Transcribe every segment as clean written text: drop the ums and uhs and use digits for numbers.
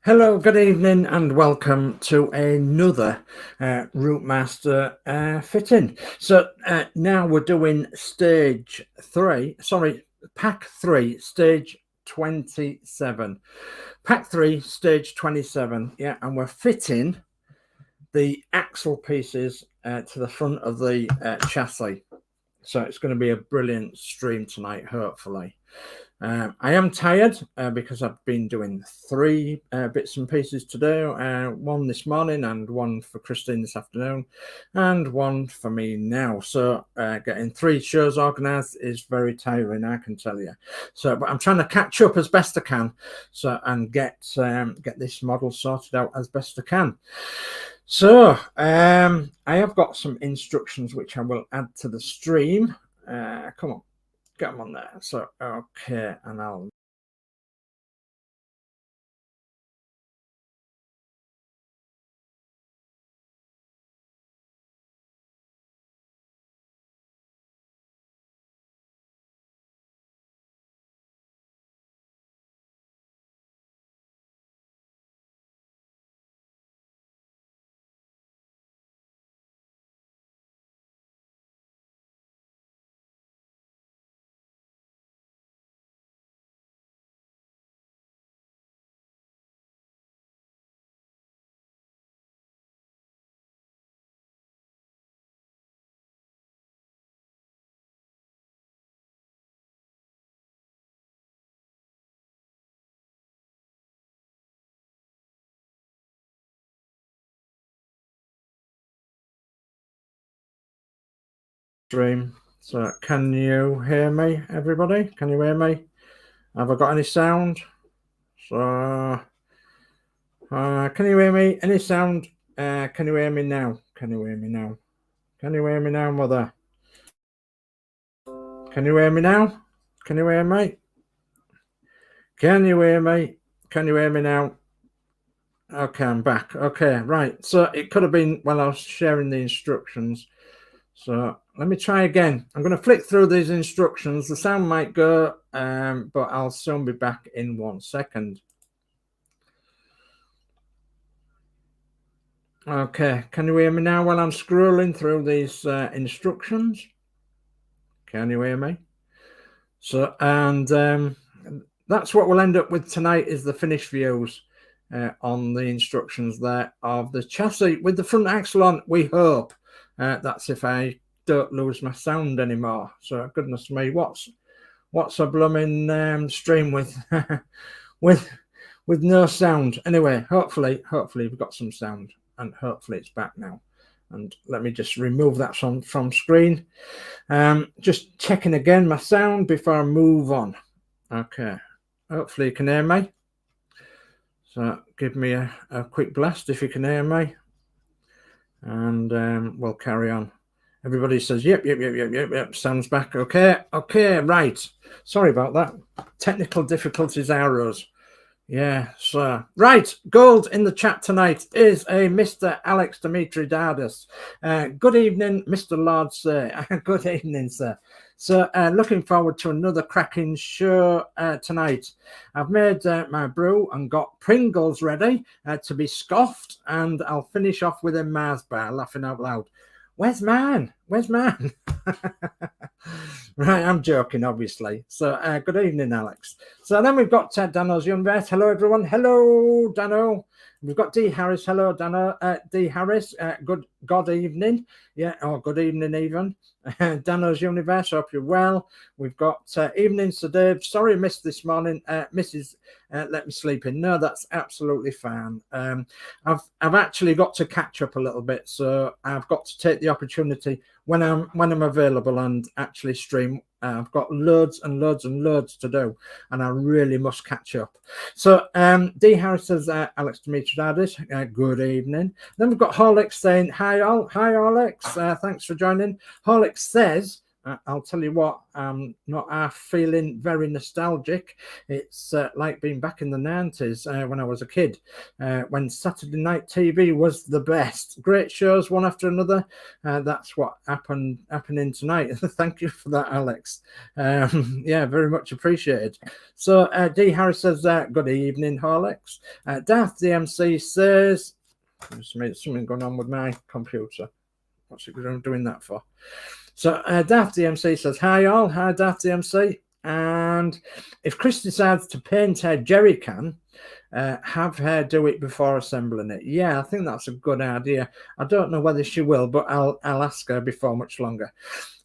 Hello, good evening, and welcome to another ROUTEMASTER fitting. So now we're doing pack 3, stage 27. Pack 3, stage 27, yeah, and we're fitting the axle pieces to the front of the chassis. So it's going to be a brilliant stream tonight, hopefully. I am tired because I've been doing 3 bits and pieces today, one this morning and one for Christine this afternoon and one for me now. So getting 3 shows organized is very tiring, I can tell you. So, but I'm trying to catch up as best I can, and get this model sorted out as best I can. So I have got some instructions which I will add to the stream. Come on. Get them on there. So, okay, and I'll stream. So, can you hear me, everybody? Can you hear me? Have I got any sound? So, can you hear me? Any sound? Can you hear me now? Can you hear me now? Can you hear me now, mother? Can you hear me now? Can you hear me? Can you hear me? Can you hear me now? Okay, I'm back. Okay, right. So it could have been while I was sharing the instructions. So let me try again. I'm going to flick through these instructions. The sound might go, but I'll soon be back in 1 second. Okay, can you hear me now while I'm scrolling through these instructions? Can you hear me? So, and that's what we'll end up with tonight, is the finished views on the instructions there of the chassis with the front axle on, we hope. That's if I don't lose my sound anymore. So goodness me, what's a blooming stream with with no sound? Anyway, hopefully we've got some sound, and hopefully it's back now. And let me just remove that from screen. Just checking again my sound before I move on. Okay, hopefully you can hear me. So give me a quick blast if you can hear me, and we'll carry on. Everybody says, yep, sounds back. Okay, right. Sorry about that. Technical difficulties arrows. Yeah, so right. Gold in the chat tonight is a Mr. Alex Dimitri Dardis. Good evening, Mr. Lord, sir. Good evening, sir. So looking forward to another cracking show tonight. I've made my brew and got Pringles ready to be scoffed, and I'll finish off with a Mars bar, laughing out loud. Where's man? Where's man? Right, I'm joking, obviously. So good evening, Alex. So then we've got Dano's Universe. Hello, everyone. Hello, Dano. We've got D. Harris. Hello, Dano. D. Harris. Good evening. Yeah, or good evening, even. Dano's Universe. Hope you're well. We've got evening, Sir Dave. Sorry I missed this morning. Mrs. Let me sleep in. No, that's absolutely fine. I've actually got to catch up a little bit, so I've got to take the opportunity when I'm available and actually stream. I've got loads and loads and loads to do, and I really must catch up. So D. Harris says, Alex Dimitridadis, good evening. Then we've got Horlicks saying, hi all. Hi, Horlicks. Thanks for joining. Horlicks says I'll tell you what, I'm not half feeling very nostalgic. It's like being back in the 90s when I was a kid, when Saturday night TV was the best. Great shows, one after another. That's what happening tonight. Thank you for that, Alex. Yeah, very much appreciated. So D. Harris says, good evening, Alex. Darth DMC says, there's something going on with my computer. What's it doing that for? So Daft DMC says, hi all, hi Daft DMC. And if Chris decides to paint her jerry can, have her do it before assembling it. Yeah, I think that's a good idea. I don't know whether she will, but I'll ask her before much longer.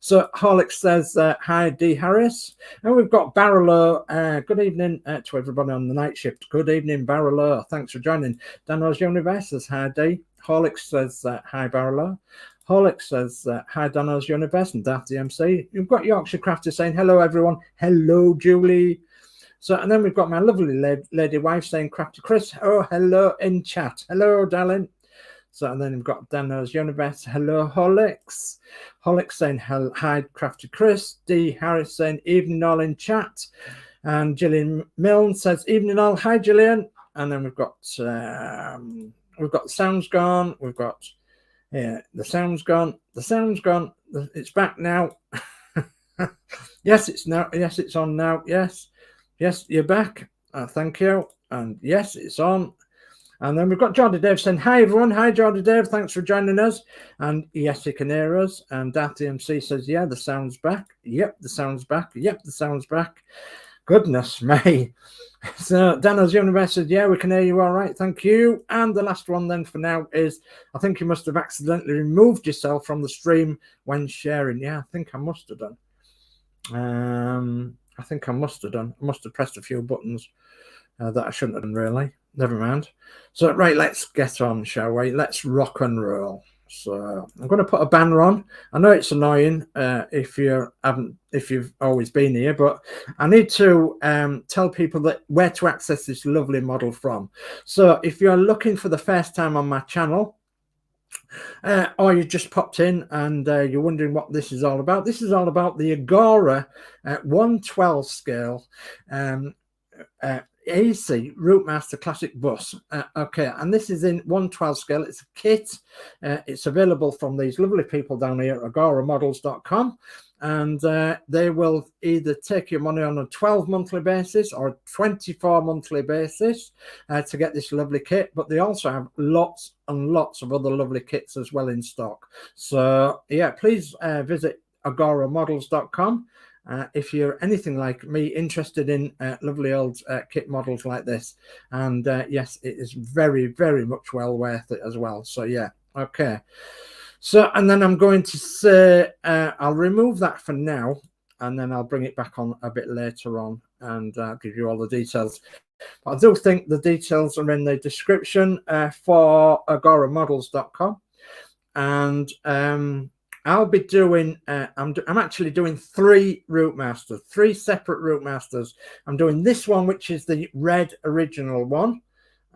So Horlick says, hi D Harris. And we've got Barolo. Good evening to everybody on the night shift. Good evening, Barolo. Thanks for joining. Dano's Universe says, hi D. Horlick says, hi Barolo. Horlick says, hi Dano's Universe and Daft DMC. You've got Yorkshire Crafter saying, hello everyone. Hello, Julie. So, and then we've got my lovely lady wife saying, Crafty Chris. Oh, hello in chat. Hello, darling. So, and then we've got Dano's Universe. Hello, Horlicks. Horlicks saying, hi, Crafty Chris. D. Harris saying, evening all in chat. And Gillian Milne says, evening all. Hi, Gillian. And then we've got the sound's gone. We've got, yeah, the sound's gone. The sound's gone. It's back now. Yes, it's now. Yes, it's on now. Yes. Yes, you're back. Thank you. And yes, it's on. And then we've got Jordy Dave saying, hi, everyone. Hi, Jordy Dave. Thanks for joining us. And yes, he can hear us. And Daft DMC says, yeah, the sound's back. Yep, the sound's back. Yep, the sound's back. Goodness me. So Dano's Universe says, yeah, we can hear you all right. Thank you. And the last one then for now is, I think you must have accidentally removed yourself from the stream when sharing. Yeah, I think I must have done. I think I must have done. I must have pressed a few buttons that I shouldn't have done, really. Never mind. So, right, let's get on, shall we? Let's rock and roll. So, I'm going to put a banner on. I know it's annoying if you've always been here, but I need to tell people that where to access this lovely model from. So, if you're looking for the first time on my channel, or you just popped in and you're wondering what this is all about. This is all about the Agora 112 scale AC ROUTEMASTER Classic Bus. Okay, and this is in 112 scale. It's a kit. It's available from these lovely people down here at agoramodels.com. And they will either take your money on a 12 monthly basis or a 24 monthly basis to get this lovely kit. But they also have lots and lots of other lovely kits as well in stock. So, yeah, please visit agoramodels.com. If you're anything like me, interested in lovely old kit models like this. And yes, it is very, very much well worth it as well. So, yeah, okay. So, and then I'm going to say, I'll remove that for now, and then I'll bring it back on a bit later on and give you all the details. But I do think the details are in the description for agoramodels.com. And I'll be doing, I'm actually doing three separate ROUTEMASTERs. I'm doing this one, which is the red original one.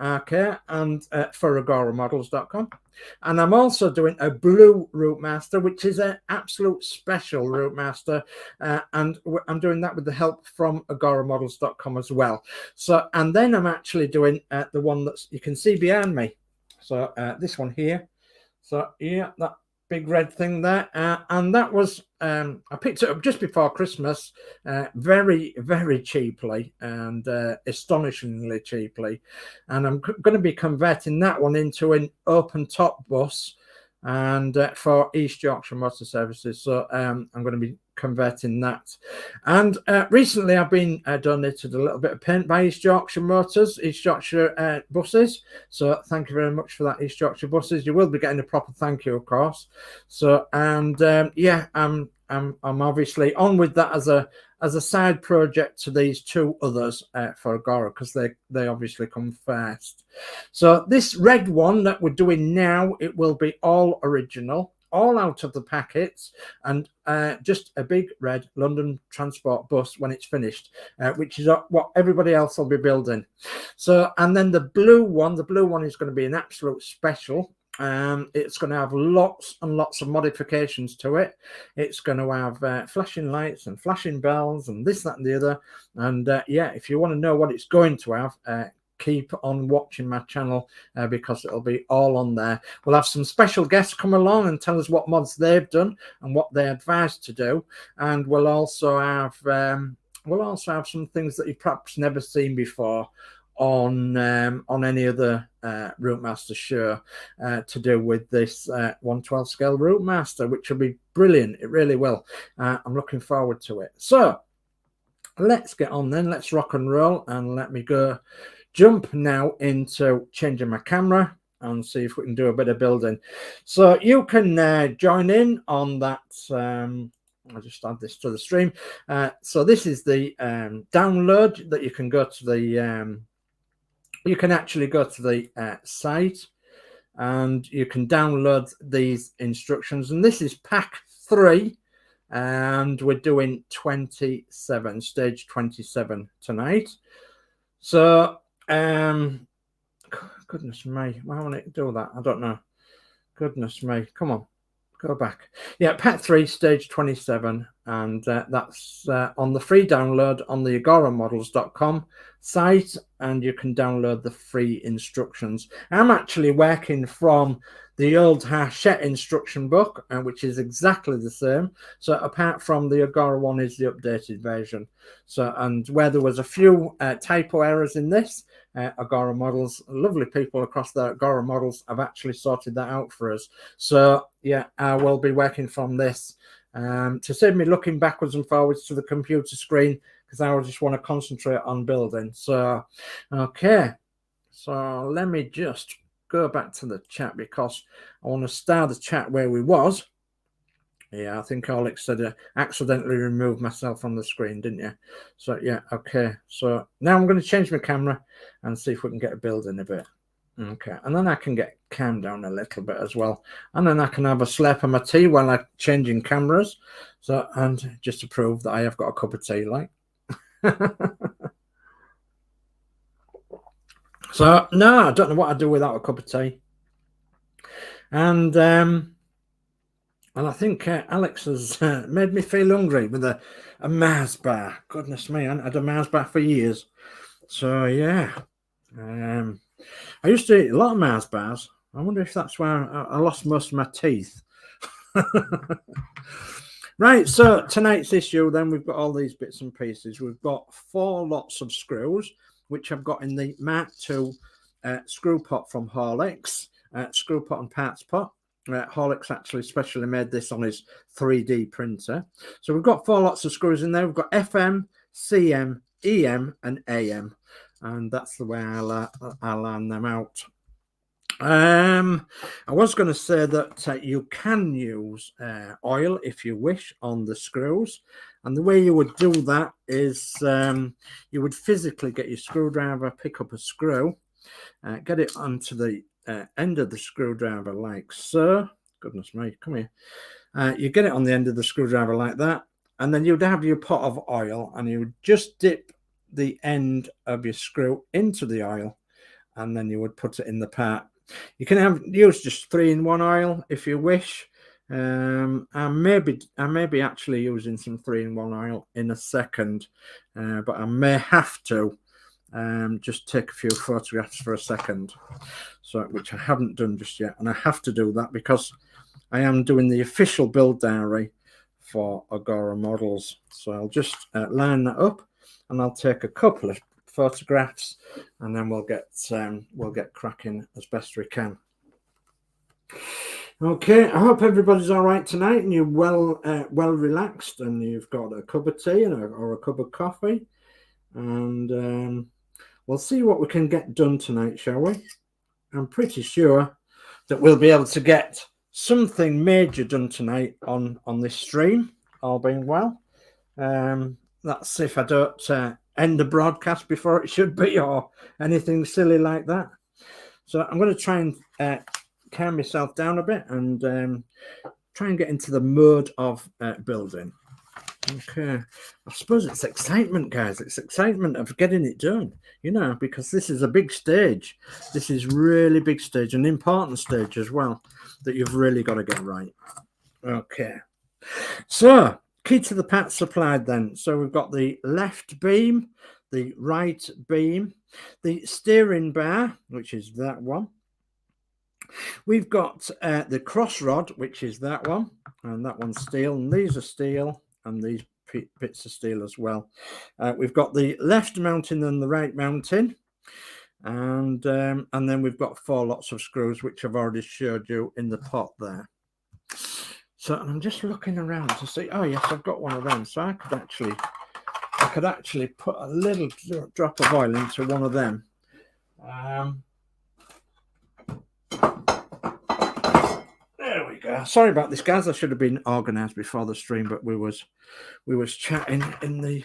Okay, and for agoramodels.com. And I'm also doing a blue ROUTEMASTER, which is an absolute special ROUTEMASTER. And I'm doing that with the help from agoramodels.com as well. So, and then I'm actually doing the one that you can see behind me. So this one here. So yeah, that big red thing there. And that was, I picked it up just before Christmas, very, very cheaply and astonishingly cheaply. And I'm going to be converting that one into an open top bus and for East Yorkshire Motor Services. So I'm going to be converting that. And recently I've been donated a little bit of paint by East Yorkshire Motors, East Yorkshire buses. So thank you very much for that, East Yorkshire buses. You will be getting a proper thank you, of course. So, and yeah, I'm obviously on with that as a side project to these two others for Agora, because they obviously come first. So this red one that we're doing now, it will be all original, all out of the packets, and just a big red London Transport bus when it's finished, which is what everybody else will be building. So, and then the blue one is going to be an absolute special. It's going to have lots and lots of modifications to it. It's going to have flashing lights and flashing bells and this, that, and the other. And yeah, if you want to know what it's going to have, keep on watching my channel because it'll be all on there. We'll have some special guests come along and tell us what mods they've done and what they advise to do. And we'll also have some things that you've perhaps never seen before on any other ROUTEMASTER show to do with this 1/12 scale ROUTEMASTER, which will be brilliant. It really will. I'm looking forward to it. So let's get on then. Let's rock and roll, and let me go jump now into changing my camera and see if we can do a bit of building. So you can join in on that. I'll just add this to the stream. So this is the download that you can go to the you can actually go to the site and you can download these instructions, and this is pack 3 and we're doing 27, stage 27 tonight. So goodness me, why won't it do that? I don't know. Goodness me, come on, go back. Yeah, pack 3, stage 27, and that's on the free download on the agoramodels.com site, and you can download the free instructions. I'm actually working from the old Hachette instruction book, which is exactly the same. So apart from the Agora one is the updated version. So, and where there was a few typo errors in this, Agora Models, lovely people across the Agora Models have actually sorted that out for us. So yeah, I will be working from this to save me looking backwards and forwards to the computer screen, because I just want to concentrate on building. So okay, so let me just go back to the chat because I want to start the chat where we was. Yeah, I think Alex said I accidentally removed myself from the screen, didn't you? So yeah, okay. So now I'm going to change my camera and see if we can get a build in a bit. Okay, and then I can get cam down a little bit as well, and then I can have a slurp of my tea while I'm changing cameras. So, and just to prove that I have got a cup of tea, like. So no, I don't know what I'd do without a cup of tea. And I think Alex has made me feel hungry with a Mars bar. Goodness me, I haven't had a Mars bar for years. So yeah, I used to eat a lot of Mars bars. I wonder if that's where I lost most of my teeth. Right, so tonight's issue, then we've got all these bits and pieces. We've got 4 lots of screws, which I've got in the Mark II screw pot from Horlicks, screw pot and parts pot. Horlicks actually specially made this on his 3D printer. So we've got 4 lots of screws in there. We've got FM, CM, EM, and AM, and that's the way I'll line them out. I was going to say that you can use oil if you wish on the screws, and the way you would do that is you would physically get your screwdriver, pick up a screw, get it onto the end of the screwdriver like so. Goodness me, come here. You get it on the end of the screwdriver like that, and then you'd have your pot of oil, and you would just dip the end of your screw into the oil, and then you would put it in the part. You can use just 3-in-1 oil if you wish. I may be actually using some 3-in-1 oil in a second, but I may have to just take a few photographs for a second, so which I haven't done just yet, and I have to do that because I am doing the official build diary for Agora Models. So I'll just line that up, and I'll take a couple of photographs, and then we'll get cracking as best we can. Okay, I hope everybody's all right tonight, and you're well relaxed, and you've got a cup of tea or a cup of coffee, and we'll see what we can get done tonight, shall we? I'm pretty sure that we'll be able to get something major done tonight on this stream, all being well. That's if I don't end the broadcast before it should be, or anything silly like that. So I'm going to try and calm myself down a bit and try and get into the mode of building. Okay, I suppose it's excitement, guys. It's excitement of getting it done, you know, because this is a big stage. This is really big stage, an important stage as well, that you've really got to get right. Okay, so key to the part supplied then. So we've got the left beam, the right beam, the steering bar, which is that one. We've got the cross rod, which is that one, and that one's steel, and these are steel, and these bits of steel as well. We've got the left mounting and the right mounting, and then we've got 4 lots of screws, which I've already showed you in the pot there. So I'm just looking around to see. Oh yes, I've got one of them. So I could actually put a little drop of oil into one of them. There we go. Sorry about this, guys. I should have been organised before the stream, but we was chatting in the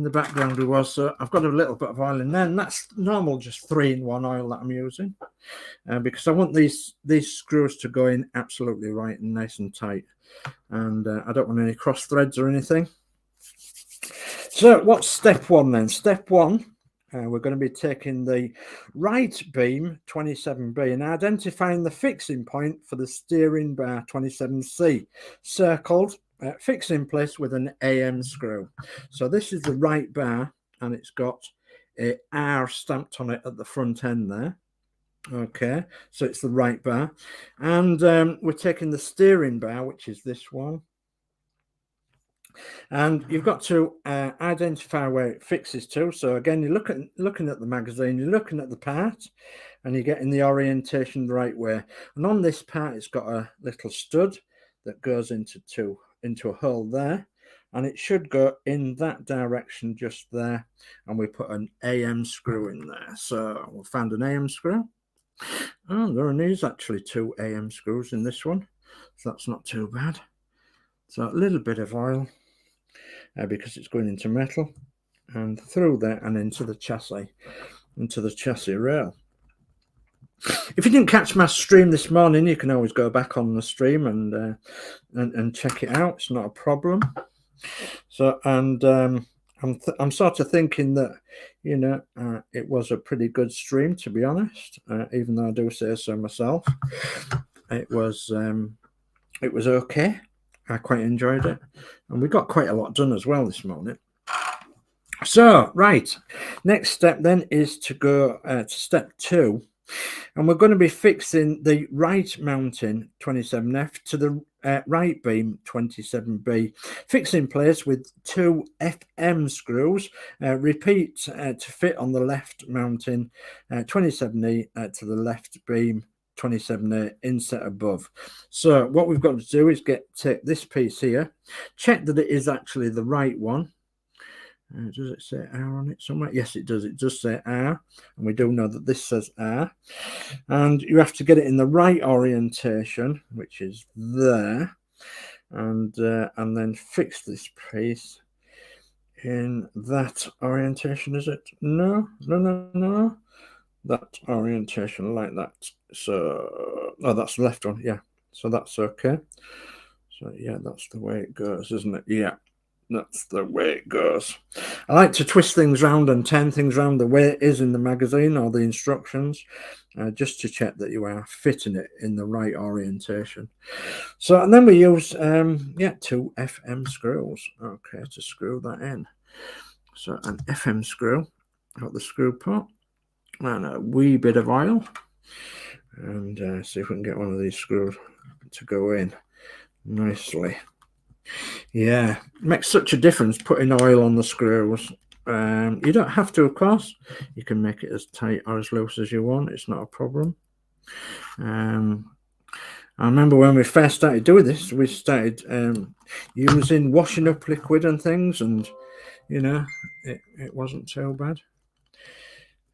background. We was. So I've got a little bit of oil in there, and that's normal, just 3-in-1 oil that I'm using, because I want these screws to go in absolutely right and nice and tight, and I don't want any cross threads or anything. So what's step 1 then? Step 1. We're going to be taking the right beam 27B and identifying the fixing point for the steering bar 27C, circled, fixed in place with an AM screw. So this is the right bar, and it's got a R stamped on it at the front end there. Okay, so it's the right bar, and we're taking the steering bar, which is this one. And you've got to identify where it fixes to. So again, you're looking at the magazine, you're looking at the part, and you're getting the orientation the right way. And on this part, it's got a little stud that goes into a hole there, and it should go in that direction just there. And we put an AM screw in there. So we found an AM screw. Oh, there is actually 2 AM screws in this one, so that's not too bad. So a little bit of oil. Because it's going into metal, and through there and into the chassis rail. If you didn't catch my stream this morning, you can always go back on the stream and check it out. It's not a problem. So, and I'm sort of thinking that, you know, it was a pretty good stream, to be honest, even though I do say so myself. It was okay. I quite enjoyed it, and we got quite a lot done as well this morning. So, right, next step then is to go to step 2, and we're going to be fixing the right mounting 27F to the right beam 27B, fixed in place with 2 FM screws. Repeat to fit on the left mounting 27E to the left beam 27A inset above. So what we've got to do is take this piece here, check that it is actually the right one. Does it say R on it somewhere? Yes, it does. It does say R, and we do know that this says R. And you have to get it in the right orientation, which is there, and then fix this piece in that orientation. Is it? No. That orientation like that. So, oh, that's the left one. Yeah. So that's okay. So yeah, that's the way it goes, isn't it? Yeah. That's the way it goes. I like to twist things around and turn things around the way it is in the magazine or the instructions, just to check that you are fitting it in the right orientation. So, and then we use 2 FM screws, okay, to screw that in. So an FM screw, got the screw pot, and a wee bit of oil, and see if we can get one of these screws to go in nicely. Yeah, makes such a difference putting oil on the screws. You don't have to, of course. You can make it as tight or as loose as you want. It's not a problem. I remember when we first started doing this, we started using washing up liquid and things, and you know, it wasn't so bad.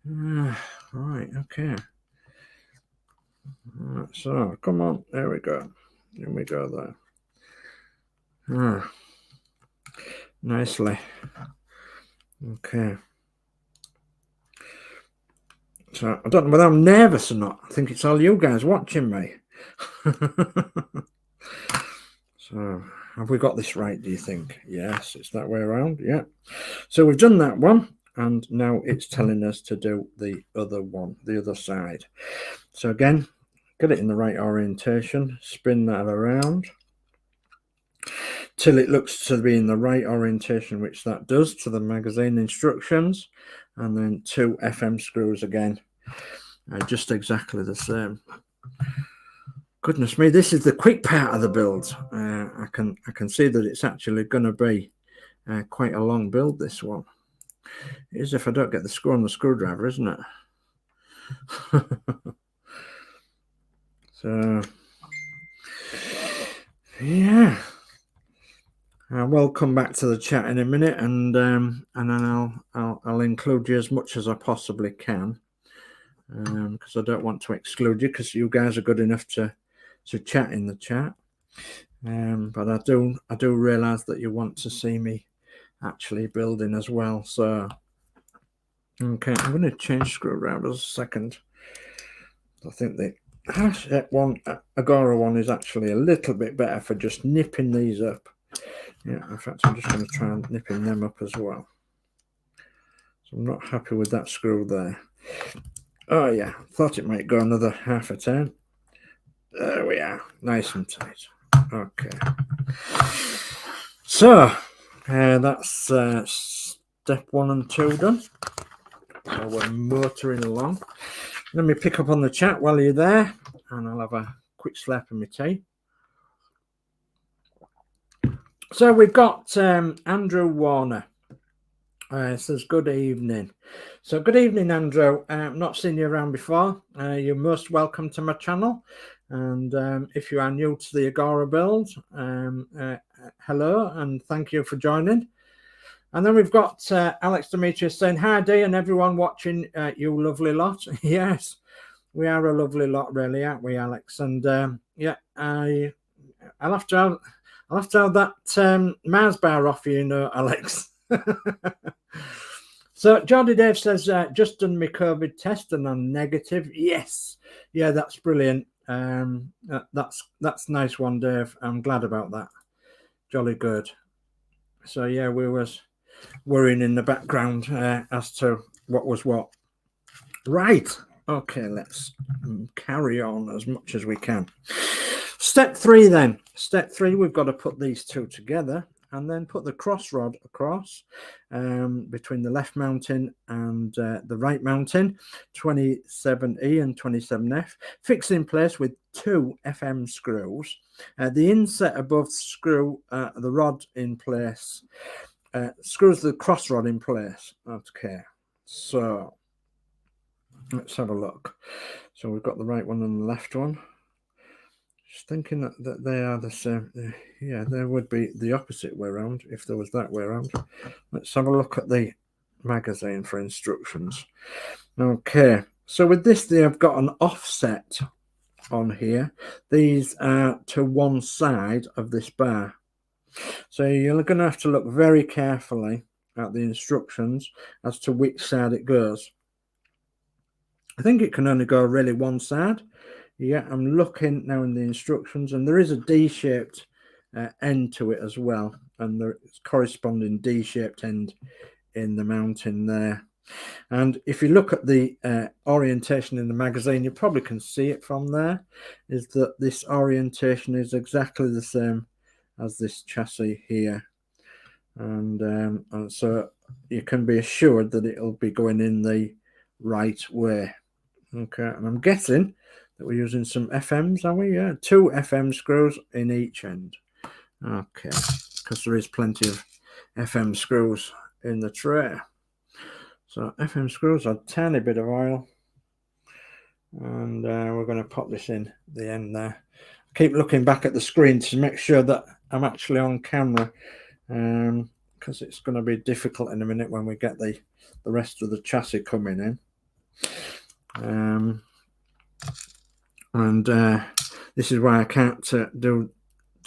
Right, okay. Right, so come on, there we go. There we go there. Nicely. Okay. So I don't know whether I'm nervous or not. I think it's all you guys watching me. So So have we got this right, do you think? Yes, it's that way around. Yeah. So we've done that one, and now it's telling us to do the other one, the other side. So again, get it in the right orientation, spin that around till it looks to be in the right orientation, which that does to the magazine instructions, and then 2 FM screws again, just exactly the same. Goodness me, this is the quick part of the build. I can see that it's actually going to be quite a long build, this one. It is if I don't get the screw on the screwdriver, isn't it? So yeah, I will come back to the chat in a minute, and then I'll include you as much as I possibly can, because I don't want to exclude you, because you guys are good enough to chat in the chat. But I do realize that you want to see me actually building as well. So okay, I'm going to change screwdrivers a second. I think the Agora one is actually a little bit better for just nipping these up. Yeah, in fact, I'm just going to try and nipping them up as well. So I'm not happy with that screw there. Oh yeah, thought it might go another half a turn. There we are, nice and tight. Okay. So that's step 1 and 2 done. So we're motoring along. Let me pick up on the chat while you're there, and I'll have a quick slap of my tea. So we've got Andrew Warner. Says good evening. So good evening, Andrew. Not seen you around before. You're most welcome to my channel. And if you are new to the Agora build, hello and thank you for joining. And then we've got Alex Demetrius saying, hi, Dee, and everyone watching, you lovely lot. Yes, we are a lovely lot, really, aren't we, Alex? And yeah, I'll have to have that Mars bar off you, Alex. So Jordy Dave says, just done my COVID test and I'm negative. Yes, yeah, that's brilliant. That's nice one, Dave. I'm glad about that. Jolly good. So yeah, we was worrying in the background as to what was what. Right. Okay, let's carry on as much as we can. Step 3 then. Step 3, we've got to put these two together and then put the cross rod across between the left mounting and the right mounting, 27E and 27F, fixed in place with 2 FM screws. The inset above screw the rod in place, screws the cross rod in place. Okay, so let's have a look. So we've got the right one and the left one. Just thinking that they are the same. Yeah, there would be the opposite way around if there was that way around. Let's have a look at the magazine for instructions. Okay, so with this, they have got an offset on here. These are to one side of this bar. So you're going to have to look very carefully at the instructions as to which side it goes. I think it can only go really one side. Yeah, I'm looking now in the instructions, and there is a D-shaped end to it as well, and there's corresponding D-shaped end in the mounting there. And if you look at the orientation in the magazine, you probably can see it from there, is that this orientation is exactly the same as this chassis here. And so you can be assured that it'll be going in the right way. Okay, and I'm guessing that we're using some FMs, are we? Yeah, 2 FM screws in each end. Okay, because there is plenty of FM screws in the tray. So FM screws, a tiny bit of oil, and we're going to pop this in the end there. Keep looking back at the screen to make sure that I'm actually on camera, because it's going to be difficult in a minute when we get the rest of the chassis coming in. And this is why I can't do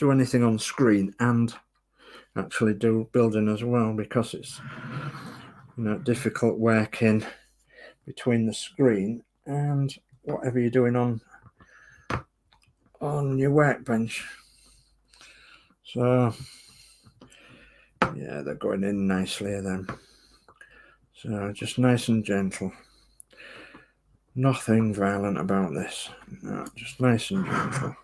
anything on screen and actually do building as well, because it's difficult working between the screen and whatever you're doing on your workbench. So yeah, they're going in nicely then. So just nice and gentle. Nothing violent about this. No, just nice and gentle.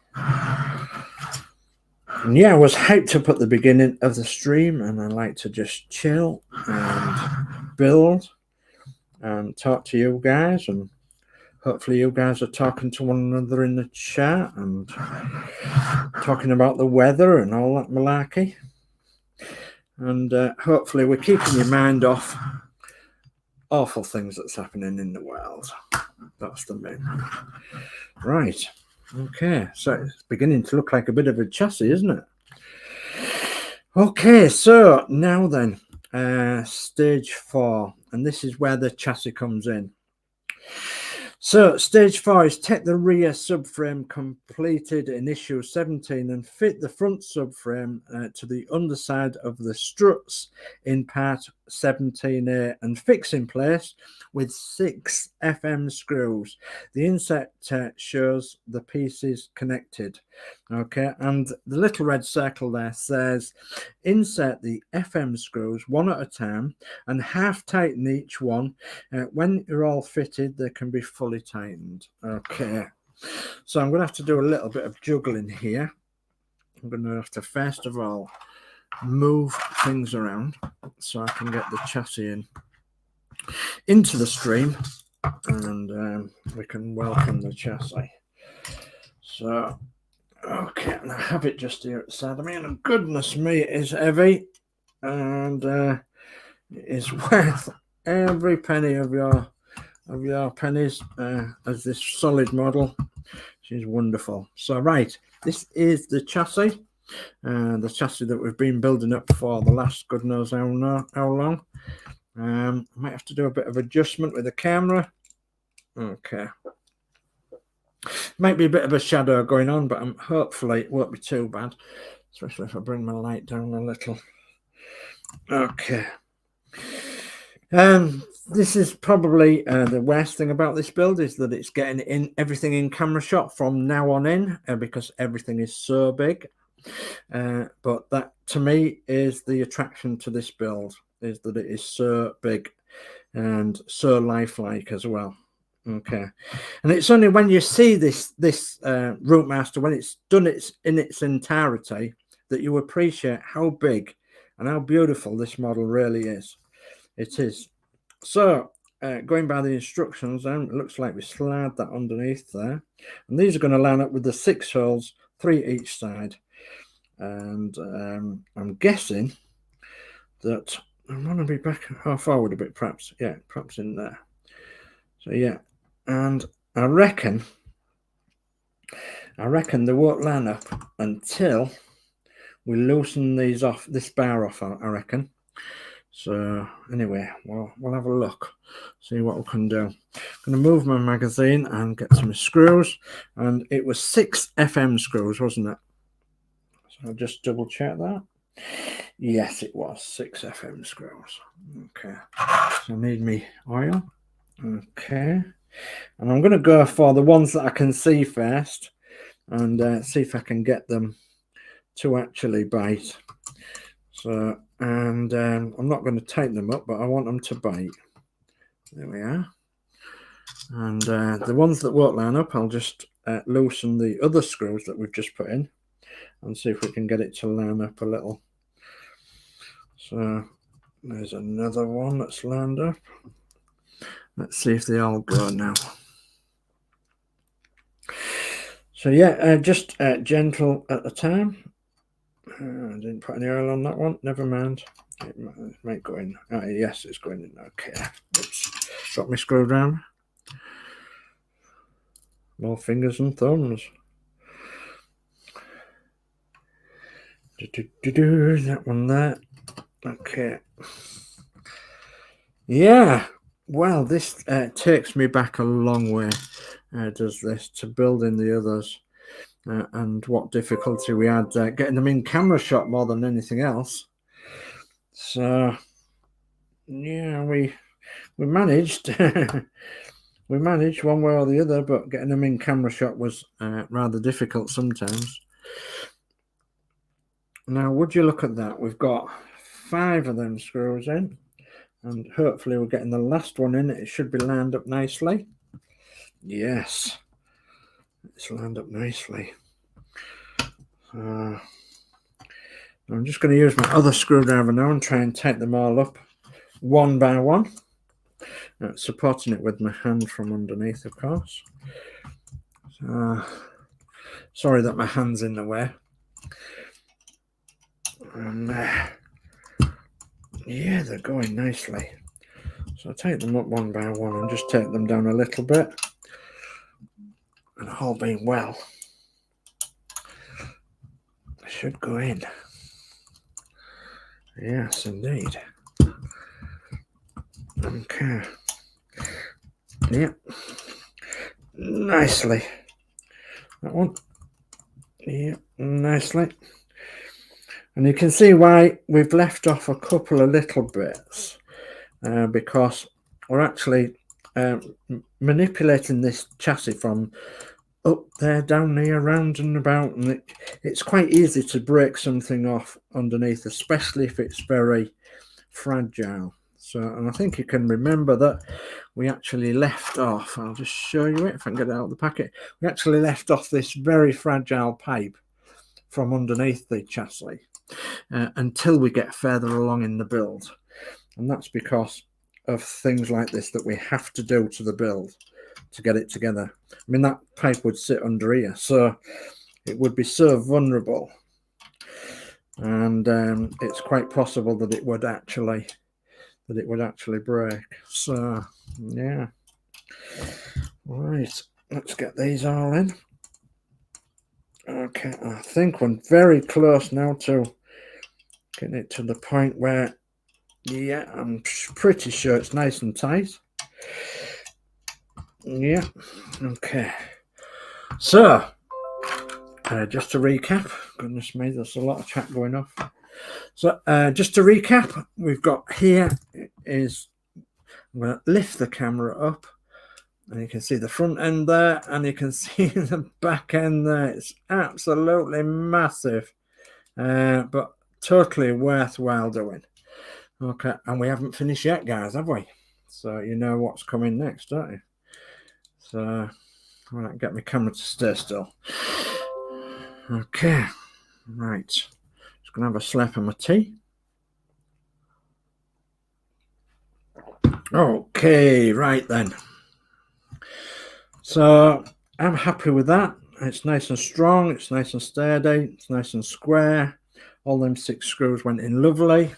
And yeah, I was hyped up at the beginning of the stream, and I like to just chill and build and talk to you guys, and hopefully you guys are talking to one another in the chat and talking about the weather and all that malarkey. And hopefully we're keeping your mind off awful things that's happening in the world. That's the main. Right. Okay. So it's beginning to look like a bit of a chassis, isn't it? Okay. So now then, stage 4, and this is where the chassis comes in. So stage 4 is take the rear subframe completed in issue 17 and fit the front subframe to the underside of the struts in part 17A and fix in place with 6 FM screws. The inset shows the pieces connected. Okay, and the little red circle there says insert the FM screws one at a time and half tighten each one. When you're all fitted, they can be fully tightened. Okay, so I'm going to have to do a little bit of juggling here. I'm going to have to first of all move things around so I can get the chassis into the stream, and we can welcome the chassis. So okay, and I have it just here at the side of me, and goodness me, it is heavy, and it is worth every penny of your pennies as this solid model. She's wonderful. So right, this is the chassis that we've been building up for the last good knows how long. I might have to do a bit of adjustment with the camera. Okay. Might be a bit of a shadow going on, but hopefully it won't be too bad, especially if I bring my light down a little. Okay. This is probably the worst thing about this build, is that it's getting everything in camera shot from now on in, because everything is so big. But that to me is the attraction to this build, is that it is so big and so lifelike as well. Okay, and it's only when you see this ROUTEMASTER, when it's done in its entirety, that you appreciate how big and how beautiful this model really is. It is. So going by the instructions, it looks like we slide that underneath there, and these are going to line up with the 6 holes, 3 each side. And I'm guessing that I want to be back forward a bit, perhaps. Yeah, perhaps in there. So yeah, and I reckon they won't line up until we loosen these off, this bar off, I reckon. So anyway, we'll have a look, see what we can do. I'm going to move my magazine and get some screws, and it was 6 FM screws, wasn't it? So I'll just double check that. Yes, it was 6 FM screws. Okay, so I need me oil. Okay, and I'm going to go for the ones that I can see first, and see if I can get them to actually bite. So, and I'm not going to tighten them up, but I want them to bite. There we are. And the ones that won't line up, I'll just loosen the other screws that we've just put in and see if we can get it to line up a little. So there's another one that's lined up. Let's see if they all go now. So yeah, just gentle at the time. I didn't put any oil on that one. Never mind. It might go in. Yes, it's going in. Okay. Oops. Got my screwdriver. More fingers and thumbs. That one there. Okay. Yeah. Well, this takes me back a long way. Does this to building the others, and what difficulty we had getting them in camera shot more than anything else. So yeah, we managed. We managed one way or the other, but getting them in camera shot was rather difficult sometimes. Now, would you look at that? We've got 5 of them screws in, and hopefully we're getting the last one in. It should be lined up nicely. Yes, it's lined up nicely. I'm just going to use my other screwdriver now and try and tighten them all up one by one. Supporting it with my hand from underneath, of course. Sorry that my hand's in the way. And yeah, they're going nicely. So I tighten them up one by one and just take them down a little bit. And all being well, I should go in. Yes, indeed. Okay. Yep. Nicely. That one. Yep, nicely. And you can see why we've left off a couple of little bits, because we're actually manipulating this chassis from up there, down here, round and about, and it's quite easy to break something off underneath, especially if it's very fragile. So, and I think you can remember that we actually left off, I'll just show you it if I can get it out of the packet, we actually left off this very fragile pipe from underneath the chassis until we get further along in the build. And that's because of things like this that we have to do to the build to get it together. I mean, that pipe would sit under here, so it would be so vulnerable, and it's quite possible that it would actually break. So yeah, right, let's get these all in. Okay, I think we're very close now to getting it to the point where, yeah, I'm pretty sure it's nice and tight. Yeah, okay. So, just to recap, goodness me, there's a lot of chat going off. So, just to recap, we've got here is, I'm going to lift the camera up, and you can see the front end there, and you can see the back end there. It's absolutely massive, but totally worthwhile doing. Okay, and we haven't finished yet, guys, have we? So you know what's coming next, don't you? So I'm going to get my camera to stay still. Okay, right. Just going to have a slap of my tea. Okay, right then. So I'm happy with that. It's nice and strong, it's nice and sturdy, it's nice and square. All them 6 screws went in lovely.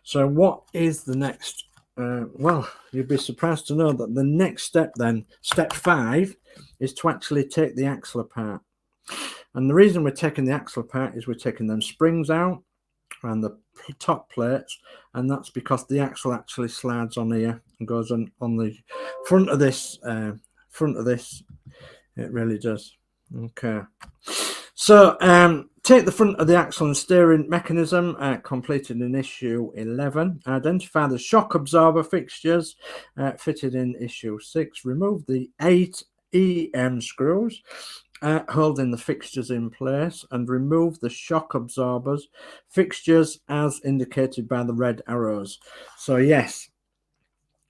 So what is the next? Well, you'd be surprised to know that the next step then, step 5, is to actually take the axle apart. And the reason we're taking the axle apart is we're taking them springs out and the top plates, and that's because the axle actually slides on here and goes on the front of this. It really does. Okay. So take the front of the axle and steering mechanism, completed in issue 11. Identify the shock absorber fixtures, fitted in issue 6. Remove the 8 EM screws, holding the fixtures in place, and remove the shock absorbers fixtures as indicated by the red arrows. So yes,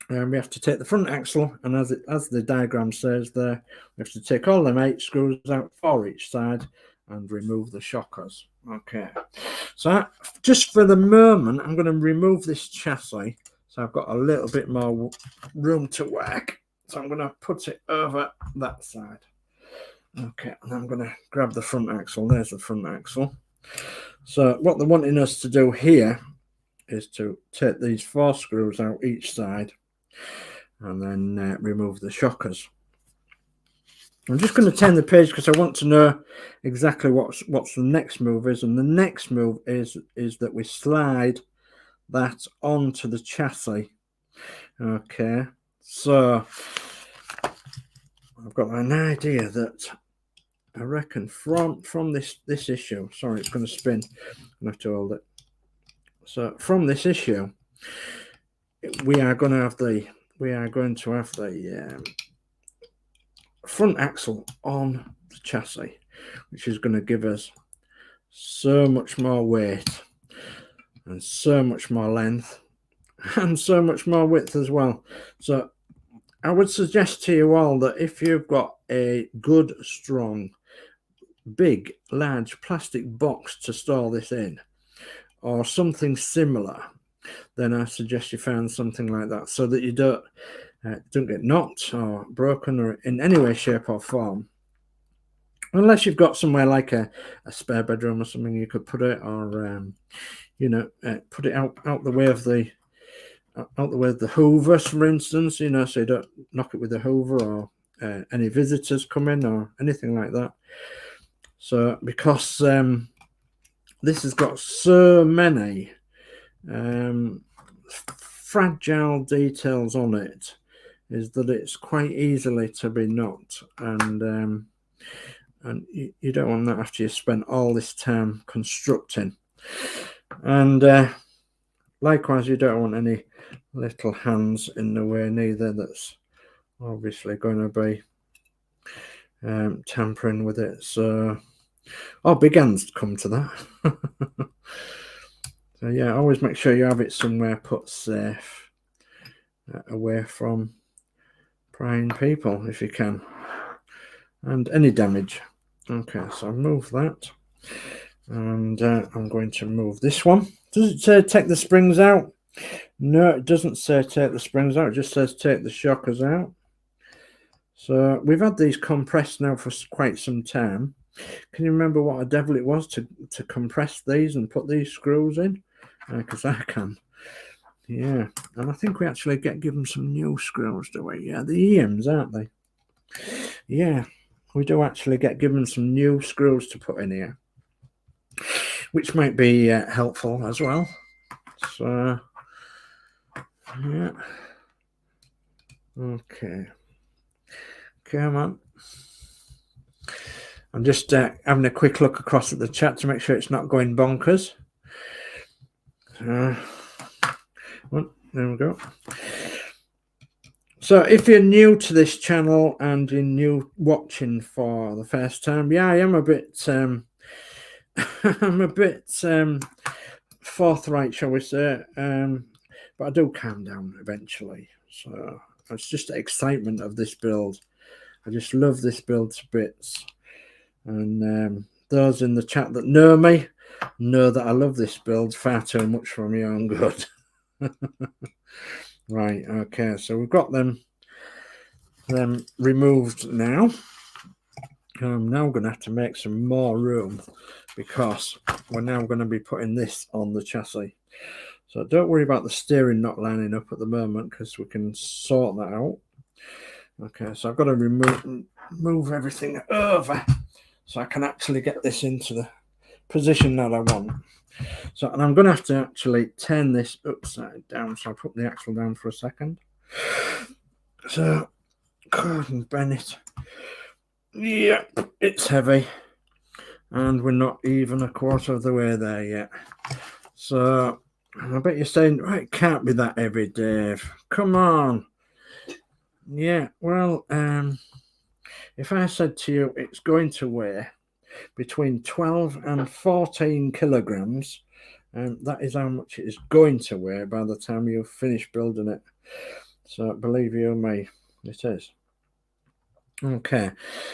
we have to take the front axle, and as the diagram says there, we have to take all them 8 screws out for each side and remove the shockers. Okay, so just for the moment, I'm going to remove this chassis, so I've got a little bit more room to work. So I'm going to put it over that side. Okay, and I'm going to grab the front axle. There's the front axle. So what they're wanting us to do here is to take these 4 screws out each side and then remove the shockers. I'm just going to turn the page because I want to know exactly what's the next move is, and the next move is that we slide that onto the chassis. Okay, so I've got an idea that I reckon from this issue. Sorry, it's going to spin. I have to hold it. So from this issue, we are going to have the front axle on the chassis, which is going to give us so much more weight and so much more length and so much more width as well. So I would suggest to you all that if you've got a good, strong, big, large plastic box to store this in, or something similar, then I suggest you find something like that so that you don't get knocked or broken or in any way, shape or form. Unless you've got somewhere like a spare bedroom or something you could put it, or you know, put it out the way of the Hoover, for instance, you know, so you don't knock it with the Hoover, or any visitors come in or anything like that. So because this has got so many fragile details on it, is that it's quite easily to be knocked, and you don't want that after you spent all this time constructing. And likewise, you don't want any little hands in the way neither. That's obviously going to be tampering with it. So, big hands come to that. So yeah, always make sure you have it somewhere put safe, away from prying people if you can, and any damage. Okay, so I'll move that, and I'm going to move this one. Does it say take the springs out? No, it doesn't say take the springs out. It just says take the shockers out. So we've had these compressed now for quite some time. Can you remember what a devil it was to compress these and put these screws in? Because I can. Yeah, and I think we actually get given some new screws, do we? Yeah, the EMs, aren't they? Yeah, we do actually get given some new screws to put in here, which might be helpful as well. So, yeah. Okay. Come on. I'm just having a quick look across at the chat to make sure it's not going bonkers. Well, there we go. So if you're new to this channel and you're new watching for the first time, yeah, I am a bit I'm a bit forthright, shall we say, but I do calm down eventually. So it's just the excitement of this build. I just love this build to bits, and those in the chat that know me know that I love this build far too much for my own good. Right, okay, so we've got them removed now. I'm now going to have to make some more room because we're now going to be putting this on the chassis. So don't worry about the steering not lining up at the moment, because we can sort that out. Okay, so I've got to move everything over so I can actually get this into the position that I want. So, and I'm going to have to actually turn this upside down. So I'll put the axle down for a second. So, Gordon Bennett. Yeah, it's heavy. And we're not even a quarter of the way there yet. So, I bet you're saying, right, it can't be that heavy, Dave. Come on. Yeah, well, if I said to you it's going to weigh between 12 and 14 kilograms, that is how much it is going to weigh by the time you've finished building it. So believe you me, it is. Okay,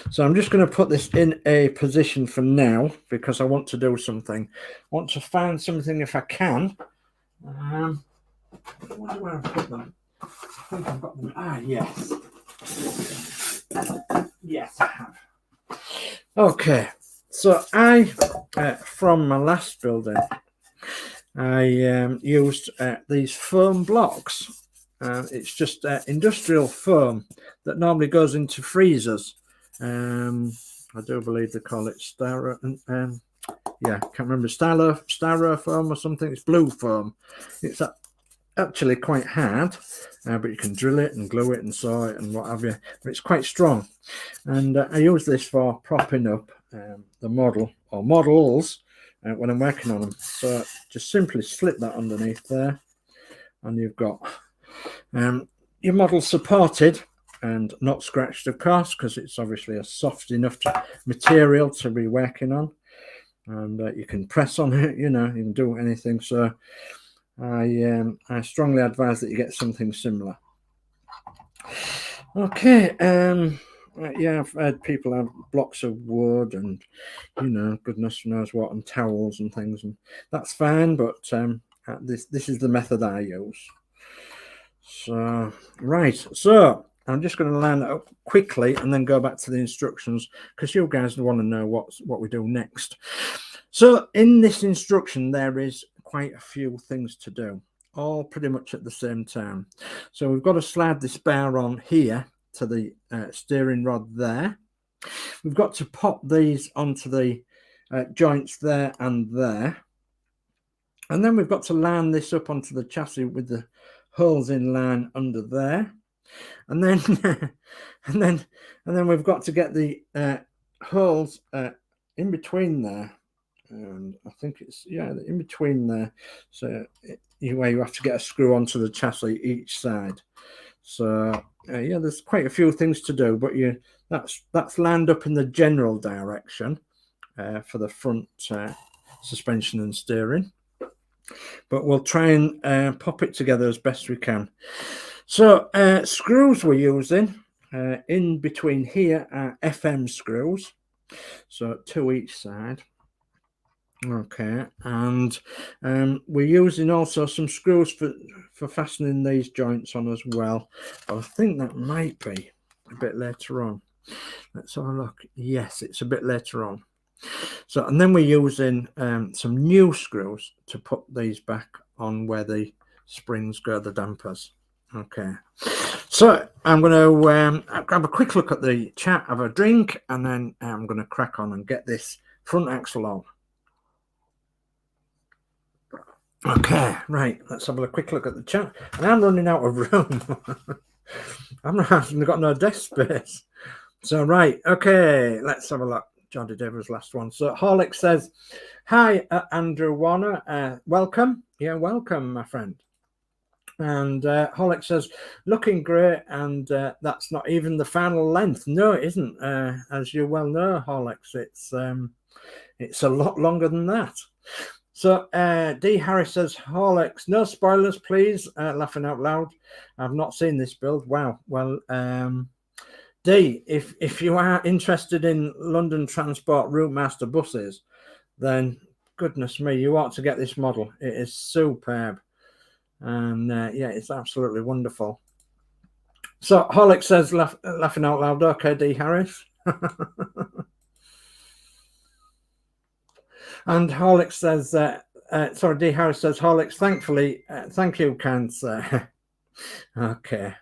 so I'm just going to put this in a position for now because I want to do something. I want to find something if I can. I wonder where I've put them. I think I've got them. Ah, yes. Yes, I have. Okay, so I, from my last building, I used these foam blocks. It's just industrial foam that normally goes into freezers. I do believe they call it yeah, can't remember, styrofoam or something. It's blue foam. It's actually quite hard, but you can drill it and glue it and saw it and what have you. But it's quite strong, and I use this for propping up the model or models when I'm working on them. So just simply slip that underneath there, and you've got your model supported and not scratched, of course, because it's obviously a soft enough material to be working on. and you can press on it, you know, you can do anything. So I strongly advise that you get something similar. Okay, yeah, I've heard people have blocks of wood and, you know, goodness knows what, and towels and things, and that's fine, but this is the method I use. So right, so I'm just going to line that up quickly and then go back to the instructions, because you guys want to know what we do next. So in this instruction there is quite a few things to do, all pretty much at the same time. So we've got to slide this bar on here to the steering rod there. We've got to pop these onto the joints there and there, and then we've got to line this up onto the chassis with the holes in line under there, and then and then we've got to get the holes in between there, and I think it's, yeah, in between there. So you have to get a screw onto the chassis each side. So yeah, there's quite a few things to do, but that's lined up in the general direction for the front suspension and steering. But we'll try and pop it together as best we can. So screws we're using in between here are FM screws, so 2 each side. Okay, and we're using also some screws for fastening these joints on as well. But I think that might be a bit later on. Let's have a look. Yes, it's a bit later on. So, and then we're using some new screws to put these back on where the springs go, the dampers. Okay, so I'm going to have a quick look at the chat, have a drink, and then I'm going to crack on and get this front axle on. Okay, right, let's have a quick look at the chat. And I'm running out of room. I've got no desk space. So, right, okay, let's have a look. Johnny Davis, last one. So, Horlick says, hi, Andrew Warner. Welcome. Yeah, welcome, my friend. And Horlick says, looking great, and that's not even the final length. No, it isn't. As you well know, Horlick, it's a lot longer than that. So D Harris says, Horlicks, no spoilers, please. Laughing out loud. I've not seen this build. Wow. Well, D, if you are interested in London Transport ROUTEMASTER buses, then goodness me, you ought to get this model. It is superb, and yeah, it's absolutely wonderful. So Horlick says, laughing out loud. Okay, D Harris. And Horlicks says, sorry, D Harris says, Horlicks, thankfully, thank you, kind sir. Okay.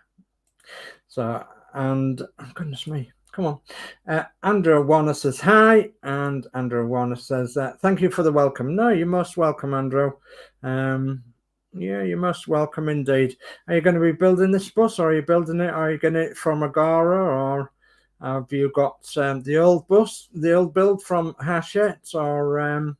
So, and goodness me, come on. Andrew Warner says, hi. And Andrew Warner says, thank you for the welcome. No, you're most welcome, Andrew. Yeah, you're most welcome indeed. Are you going to be building this bus, or are you building it? Are you getting it from Agora, or have you got the old bus, the old build from Hachette, or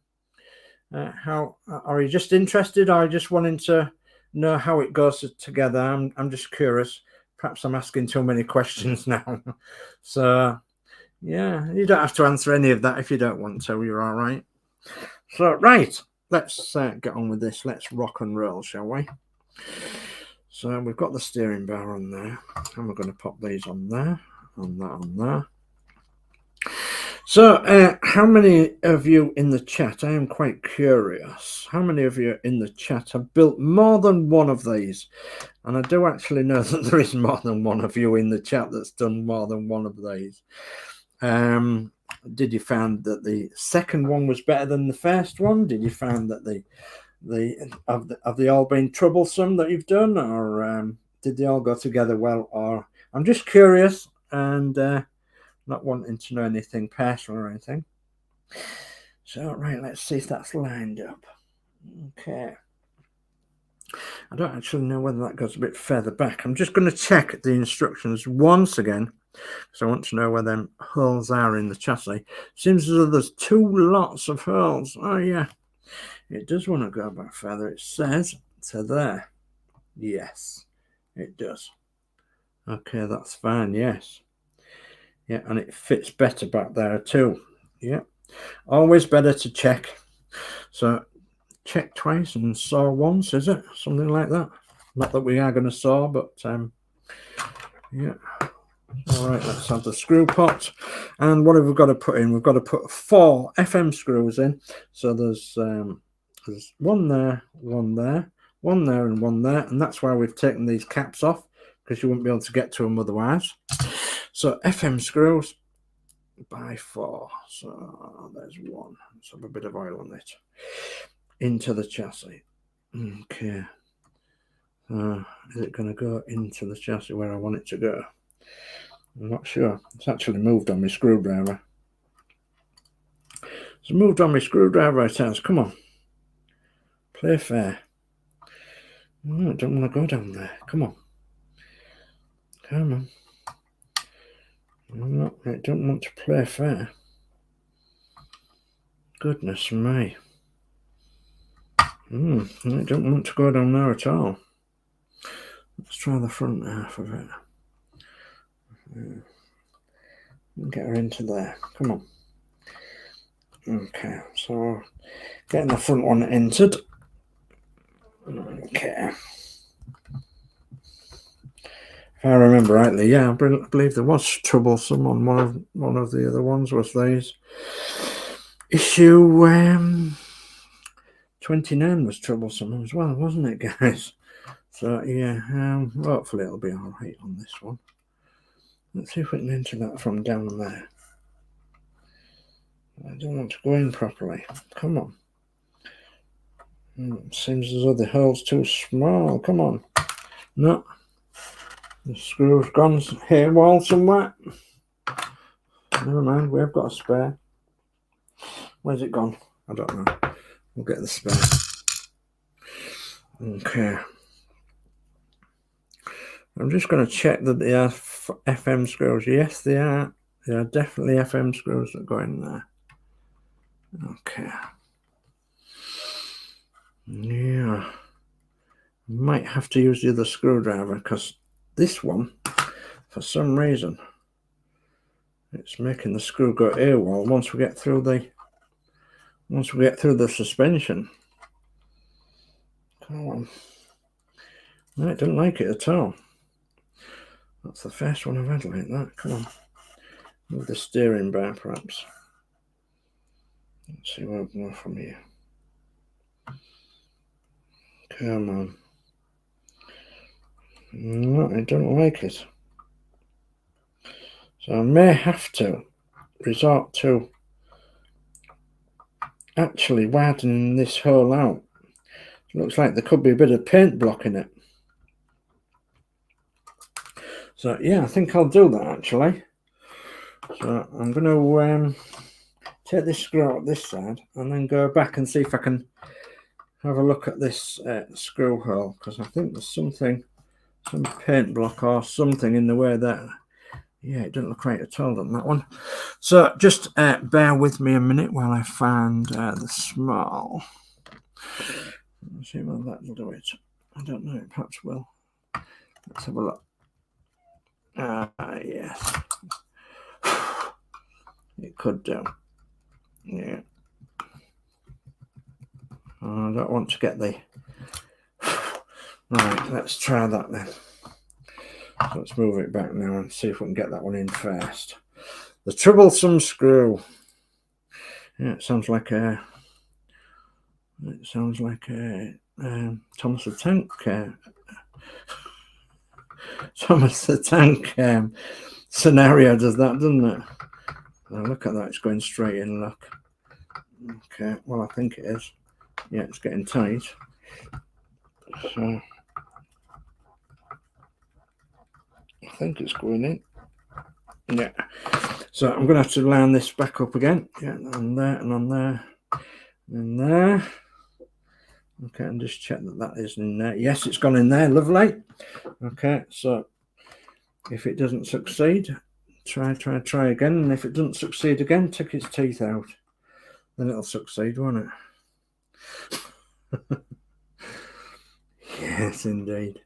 how are you just interested? Or are you just wanting to know how it goes together? I'm just curious. Perhaps I'm asking too many questions now. So yeah, you don't have to answer any of that if you don't want to. You're all right. So right, let's get on with this. Let's rock and roll, shall we? So we've got the steering bar on there, and we're going to pop these on there. On there. So how many of you in the chat, I am quite curious, how many of you in the chat have built more than one of these? And I do actually know that there is more than one of you in the chat that's done more than one of these. Did you find that the second one was better than the first one? Did you find that have they all been troublesome that you've done, or did they all go together well? Or I'm just curious, and not wanting to know anything personal or anything. So right, let's see if that's lined up. Okay, I don't actually know whether that goes a bit further back. I'm just going to check the instructions once again, because I want to know where them holes are in the chassis. Seems as though there's 2 lots of holes. Oh yeah, it does want to go back further. It says to there. Yes, it does. Okay, that's fine. Yes. Yeah, and it fits better back there too. Yeah. Always better to check. So check twice and saw once, is it? Something like that. Not that we are going to saw, but yeah. All right, let's have the screw pot. And what have we got to put in? We've got to put 4 FM screws in. So there's one there, one there, one there, and one there. And that's why we've taken these caps off, because you wouldn't be able to get to them otherwise. So FM screws by 4. So there's one. Let's have a bit of oil on it. Into the chassis. Okay. Is it going to go into the chassis where I want it to go? I'm not sure. It's actually moved on my screwdriver. It's moved on my screwdriver, it has. Come on. Play fair. No, I don't want to go down there. Come on. Come on. No, I don't want to play fair. Goodness me. I don't want to go down there at all. Let's try the front half of it. Get her into there. Come on. Okay, so getting the front one entered. Okay. If I remember rightly, yeah, I believe there was troublesome on one of the other ones. Was these issue 29 was troublesome as well, wasn't it, guys? So yeah, hopefully it'll be all right on this one. Let's see if we can enter that from down there. I don't want to go in properly. Come on. Seems as though the hole's too small. Come on. No. The screw's gone haywire somewhere. Never mind, we've got a spare. Where's it gone? I don't know. We'll get the spare. Okay. I'm just going to check that they are FM screws. Yes, they are. They are definitely FM screws that go in there. Okay. Yeah. Might have to use the other screwdriver, because this one, for some reason, it's making the screw go AWOL once we get through the suspension. Come on. No, it didn't like it at all. That's the first one I've had like that. Come on. Move the steering bar, perhaps. Let's see where we go from here. Come on. No, I don't like it. So I may have to resort to actually widening this hole out. It looks like there could be a bit of paint blocking it. So yeah, I think I'll do that actually. So I'm going to take this screw out this side and then go back and see if I can have a look at this screw hole, because I think there's some paint block or something in the way there. Yeah, it doesn't look right at all on that one. So just bear with me a minute while I find the small. Let's see whether that'll do it. I don't know, it perhaps will. Let's have a look. Yes. It could do. Yeah. I don't want to get the... Right, let's try that then. Let's move it back now and see if we can get that one in first. The troublesome screw. Yeah, it sounds like a Thomas the Tank Thomas the Tank scenario does that, doesn't it? Now look at that, it's going straight in, look. Okay, well I think it is. Yeah, it's getting tight. So I think it's going in. Yeah. So I'm going to have to line this back up again. Yeah, on there and on there and there. Okay, and just check that that is in there. Yes, it's gone in there. Lovely. Okay, so if it doesn't succeed, try again. And if it doesn't succeed again, take its teeth out. Then it'll succeed, won't it? Yes, indeed.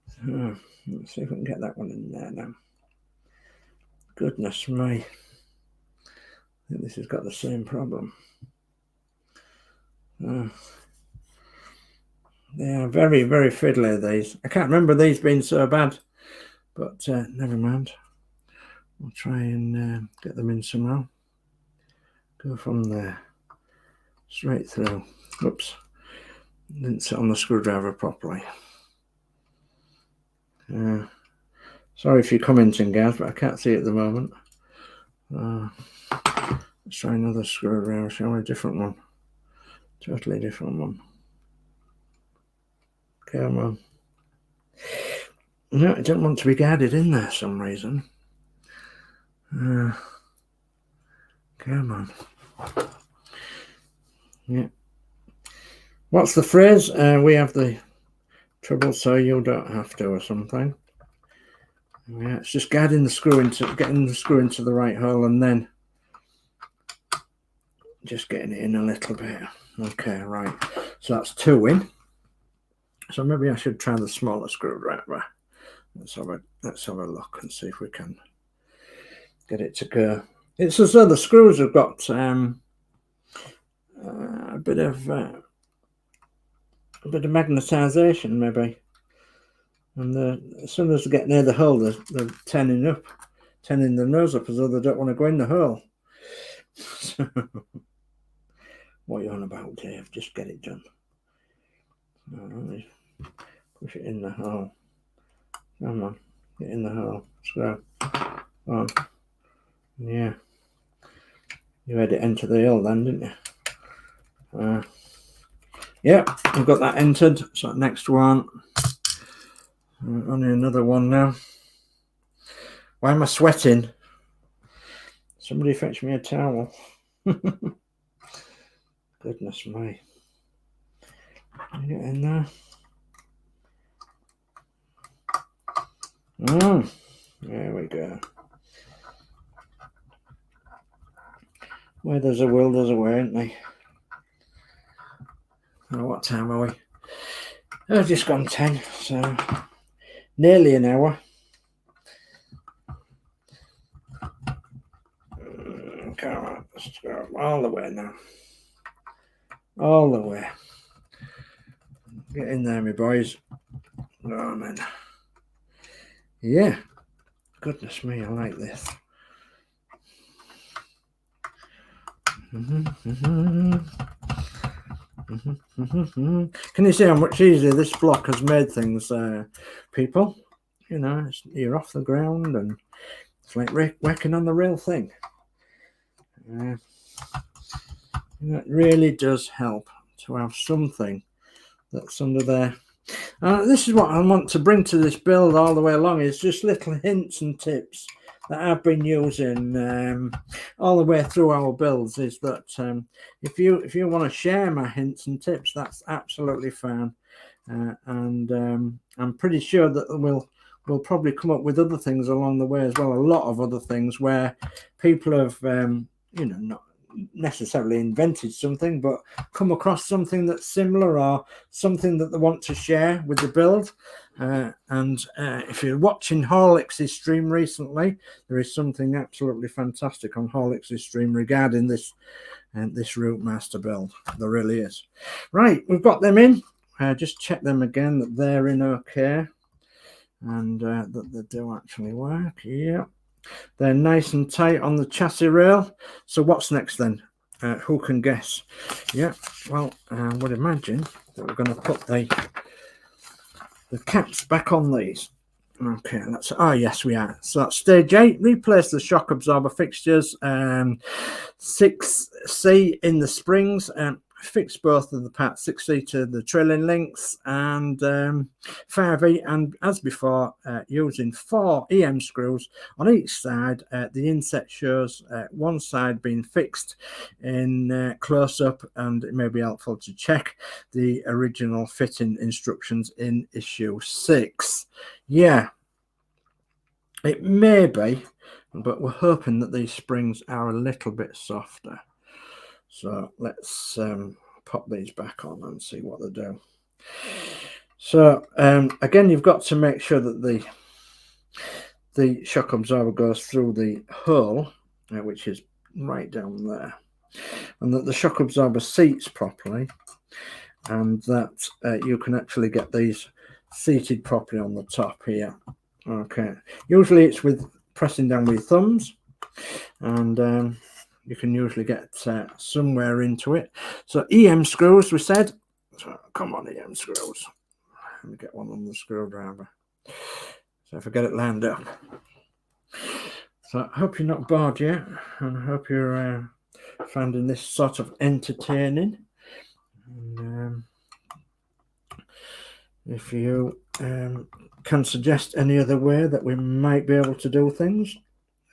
So, let's see if we can get that one in there now. Goodness me. think this has got the same problem. They are very, very fiddly, these. I can't remember these being so bad, but never mind. We'll try and get them in somehow. Go from there. Straight through. Oops. Didn't sit on the screwdriver properly. Sorry if you're commenting, guys, but I can't see it at the moment. Let's try another screwdriver, shall we? A different one. Totally different one. Come on. No, I don't want to be guarded in there for some reason. Come on. Yeah. What's the phrase? We have the trouble so you don't have to, or something. Yeah, it's just guarding the screw into, getting the screw into the right hole, and then just getting it in a little bit. Okay, right. So that's 2 in. So maybe I should try the smaller screwdriver. Let's have a look and see if we can get it to go. It's as though the screws have got a bit of magnetization, maybe. And as soon as they get near the hole, they're turning the nose up as though they don't want to go in the hole. So, what are you on about, Dave? Just get it done. Right. Push it in the hole. Come on, get in the hole. Screw on. Yeah. You had it enter the hole then, didn't you? Yeah, I've got that entered. So next one. Only another one now. Why am I sweating? Somebody fetch me a towel. Goodness me. Can you get in there? There we go. Where there's a will, there's a way, isn't there? Oh, what time are we? I've just gone 10, so nearly an hour. Come on, let's go all the way now. All the way. Get in there, my boys. Oh, man. Yeah. Goodness me, I like this. Can you see how much easier this block has made things, people? You know, you're off the ground and it's like working on the real thing. It really does help to have something that's under there. This is what I want to bring to this build all the way along, is just little hints and tips that I've been using all the way through our builds. Is that if you want to share my hints and tips, that's absolutely fine. And I'm pretty sure that we'll probably come up with other things along the way as well, a lot of other things where people have you know, not necessarily invented something, but come across something that's similar or something that they want to share with the build. And if you're watching Horlick's stream recently, there is something absolutely fantastic on Horlick's stream regarding this ROUTEMASTER build. There really is. Right, we've got them in. Just check them again that they're in okay, and that they do actually work. Yeah, they're nice and tight on the chassis rail. So what's next then? Who can guess? Yeah, well, I would imagine that we're going to put the caps back on these. Okay, yes, we are. So that's stage 8. Replace the shock absorber fixtures. 6C in the springs. Fix both of the parts 6C to the trailing links, and 5E, and as before, using 4 EM screws on each side. The inset shows one side being fixed in close-up, and it may be helpful to check the original fitting instructions in issue 6. Yeah, it may be, but we're hoping that these springs are a little bit softer. So let's pop these back on and see what they do. So again, you've got to make sure that the shock absorber goes through the hole, which is right down there, and that the shock absorber seats properly, and that you can actually get these seated properly on the top here. Okay, usually it's with pressing down with your thumbs, and you can usually get somewhere into it. So EM screws, we said. So come on, EM screws. Let me get one on the screwdriver. So if I get it lined up. So I hope you're not bored yet, and I hope you're finding this sort of entertaining. And, if you can suggest any other way that we might be able to do things,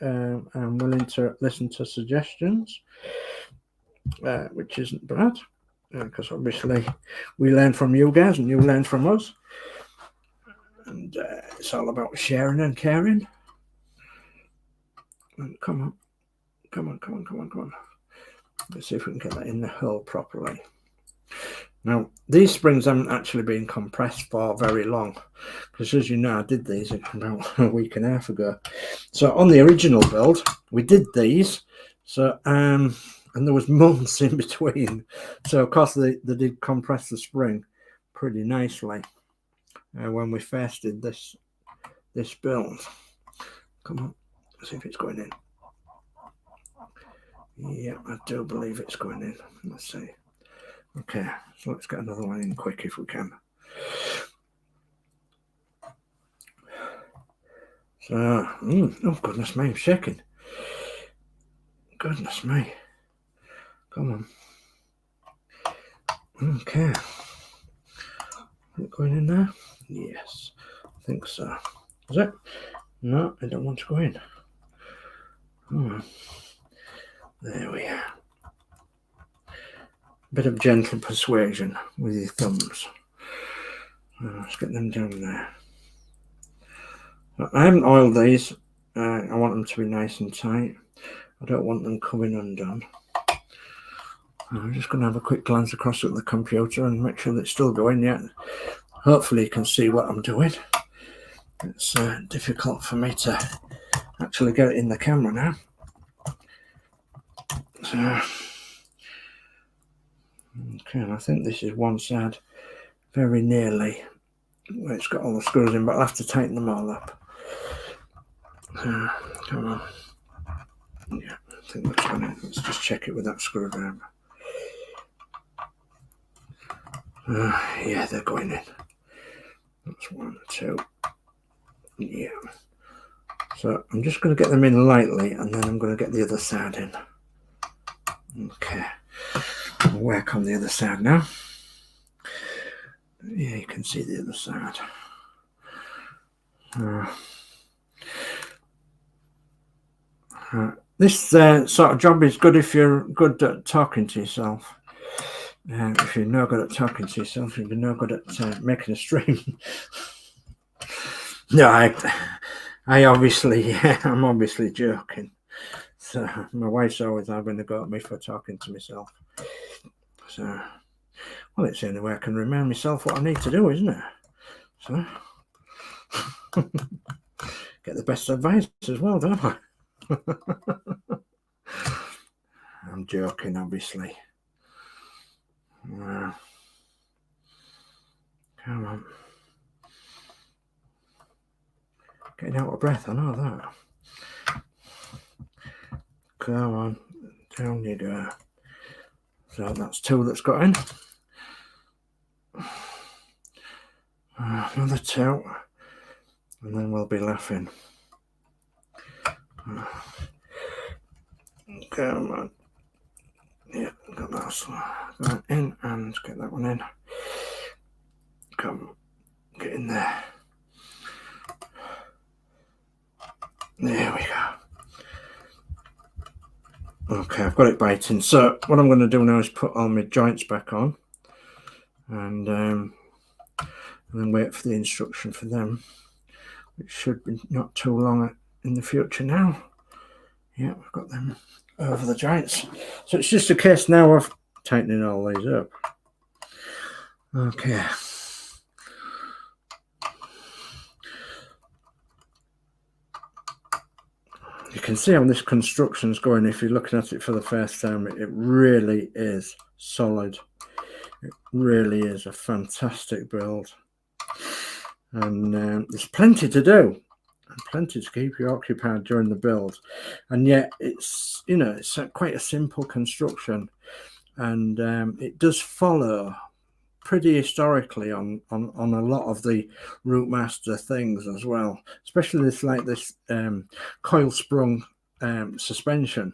I'm willing to listen to suggestions, which isn't bad, because obviously we learn from you guys and you learn from us, and it's all about sharing and caring. And come on. Let's see if we can get that in the hole properly. Now, these springs haven't actually been compressed for very long, because as you know, I did these about a week and a half ago. So on the original build, we did these, so and there was months in between. So of course they did compress the spring pretty nicely when we first did this build. Come on, let's see if it's going in. Yeah, I do believe it's going in. Let's see. Okay, so let's get another one in quick if we can. So, oh goodness me, I'm shaking. Goodness me. Come on. Okay. Is it going in there? Yes, I think so. Is it? No, I don't want to go in. There we are. Bit of gentle persuasion with your thumbs. Let's get them down there. I haven't oiled these. I want them to be nice and tight. I don't want them coming undone. I'm just going to have a quick glance across at the computer and make sure that it's still going yet. Hopefully you can see what I'm doing. It's difficult for me to actually get it in the camera now. So, okay, and I think this is one side very nearly where it's got all the screws in, but I'll have to tighten them all up. Come on. Yeah, I think that's going in. Let's just check it with that screwdriver. Yeah, they're going in. That's 1, 2. Yeah. So I'm just going to get them in lightly, and then I'm going to get the other side in. Okay. I'll work on the other side now. Yeah, you can see the other side. This sort of job is good if you're good at talking to yourself. If you're no good at talking to yourself, you'll be no good at making a stream. No, I obviously, I'm obviously joking. So my wife's always having a go at me for talking to myself. So, well, it's the only way I can remind myself what I need to do, isn't it? So, get the best advice as well, don't I? I'm joking, obviously. Come on. Getting out of breath, I know that. Come on, down you go. So that's 2 that's got in. Another 2. And then we'll be laughing. Come on. Yeah, got that in and get that one in. Come, get in there. There we go. Okay, I've got it biting. So what I'm going to do now is put all my joints back on, and then wait for the instruction for them, which should be not too long in the future now. Yeah, we've got them over the joints. So it's just a case now of tightening all these up. Okay. You can see how this construction's going if you're looking at it for the first time. It really is solid. It really is a fantastic build. And there's plenty to do. Plenty to keep you occupied during the build. And yet it's, you know, it's quite a simple construction. And it does follow pretty historically on a lot of the ROUTEMASTER things as well, especially this coil sprung suspension,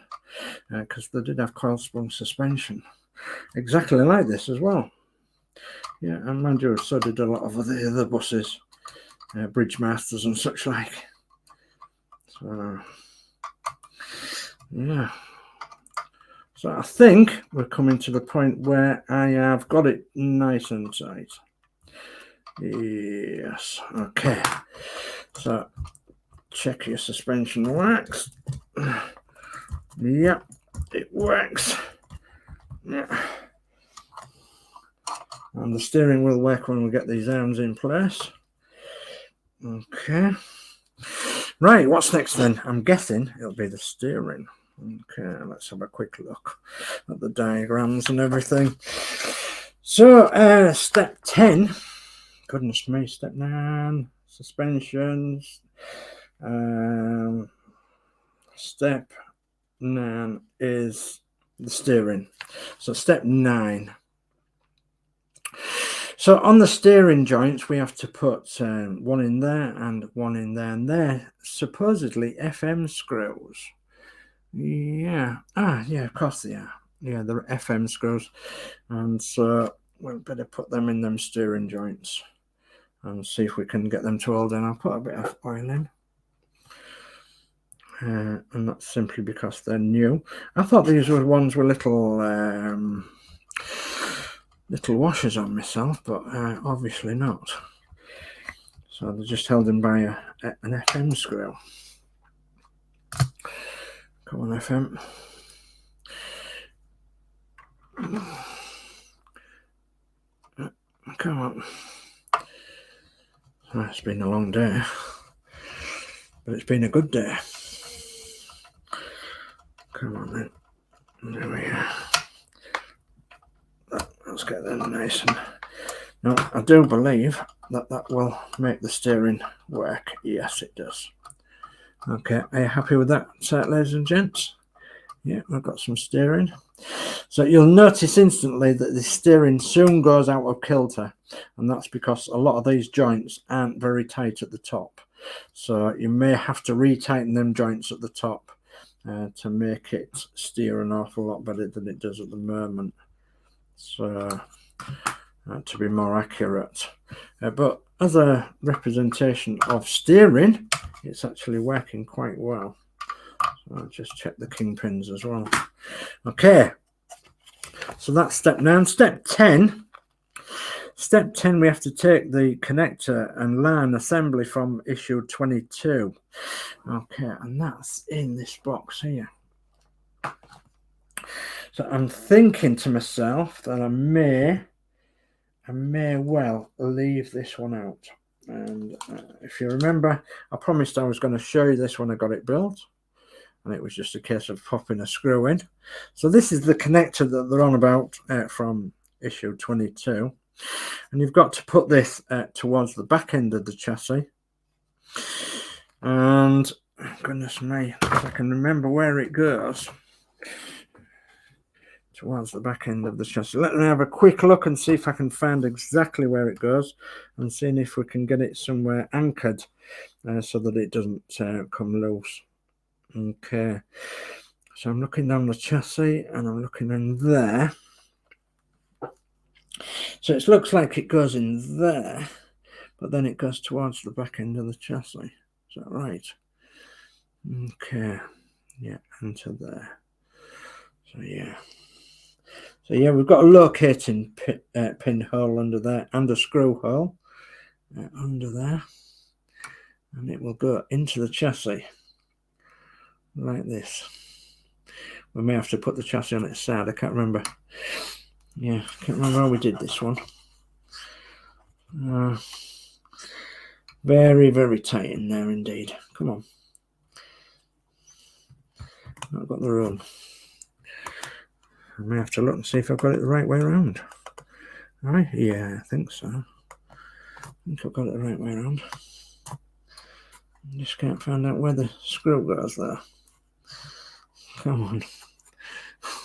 because they did have coil sprung suspension exactly like this as well. Yeah, and mind you, so did a lot of the other buses, bridge masters and such like. So yeah. So I think we're coming to the point where I have got it nice and tight. Yes, okay. So check your suspension works. Yep, it works. Yeah. And the steering will work when we get these arms in place. Okay. Right, what's next then? I'm guessing it'll be the steering. Okay, let's have a quick look at the diagrams and everything. So, step 10, goodness me, step 9, suspensions. Step 9 is the steering. So, step 9. So, on the steering joints, we have to put one in there and one in there, and they're supposedly FM screws. Yeah, yeah, of course they are. Yeah, they're FM screws, and so we'll better put them in them steering joints and see if we can get them to hold in. I'll put a bit of oil in, and that's simply because they're new. I thought these were ones with little washers on myself, but obviously not. So they're just held in by an FM screw. Come on, FM. Come on. Oh, it's been a long day, but it's been a good day. Come on then. There we are. Let's get them nice and... Now, I do believe that will make the steering work. Yes, it does. Okay, are you happy with that, ladies and gents? Yeah, I've got some steering. So you'll notice instantly that the steering soon goes out of kilter, and that's because a lot of these joints aren't very tight at the top. So you may have to retighten them joints at the top to make it steer an awful lot better than it does at the moment. So to be more accurate. But as a representation of steering, it's actually working quite well. So I'll just check the kingpins as well. Okay, so that's step 9. Step 10. Step 10, we have to take the connector and line assembly from issue 22. Okay, and that's in this box here. So I'm thinking to myself that I may well leave this one out. And if you remember, I promised I was going to show you this when I got it built, and it was just a case of popping a screw in. So this is the connector that they're on about from issue 22, and you've got to put this towards the back end of the chassis. And goodness me, if I can remember where it goes, towards the back end of the chassis. Let me have a quick look and see if I can find exactly where it goes, and seeing if we can get it somewhere anchored so that it doesn't come loose. Okay, so I'm looking down the chassis and I'm looking in there. So it looks like it goes in there, but then it goes towards the back end of the chassis. Is that right? Okay, yeah, into there. So yeah. So yeah, we've got a locating pinhole under there and a screw hole under there, and it will go into the chassis like this. We may have to put the chassis on its side. I can't remember. Yeah, I can't remember how we did this one. Very, very tight in there indeed. Come on. I've got the room. I may have to look and see if I've got it the right way around. Right? Yeah, I think so. I think I've got it the right way around. I just can't find out where the screw goes there. Come on.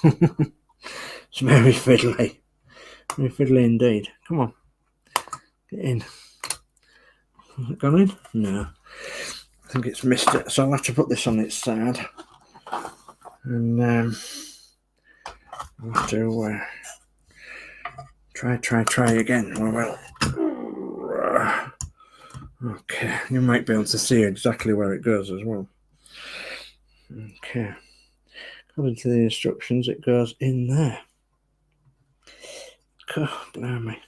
It's very fiddly. Very fiddly indeed. Come on. Get in. Has it gone in? No. I think it's missed it. So I'll have to put this on its side. And I'll have to try again. Well. Okay. You might be able to see exactly where it goes as well. Okay. According to the instructions, it goes in there. God, blimey.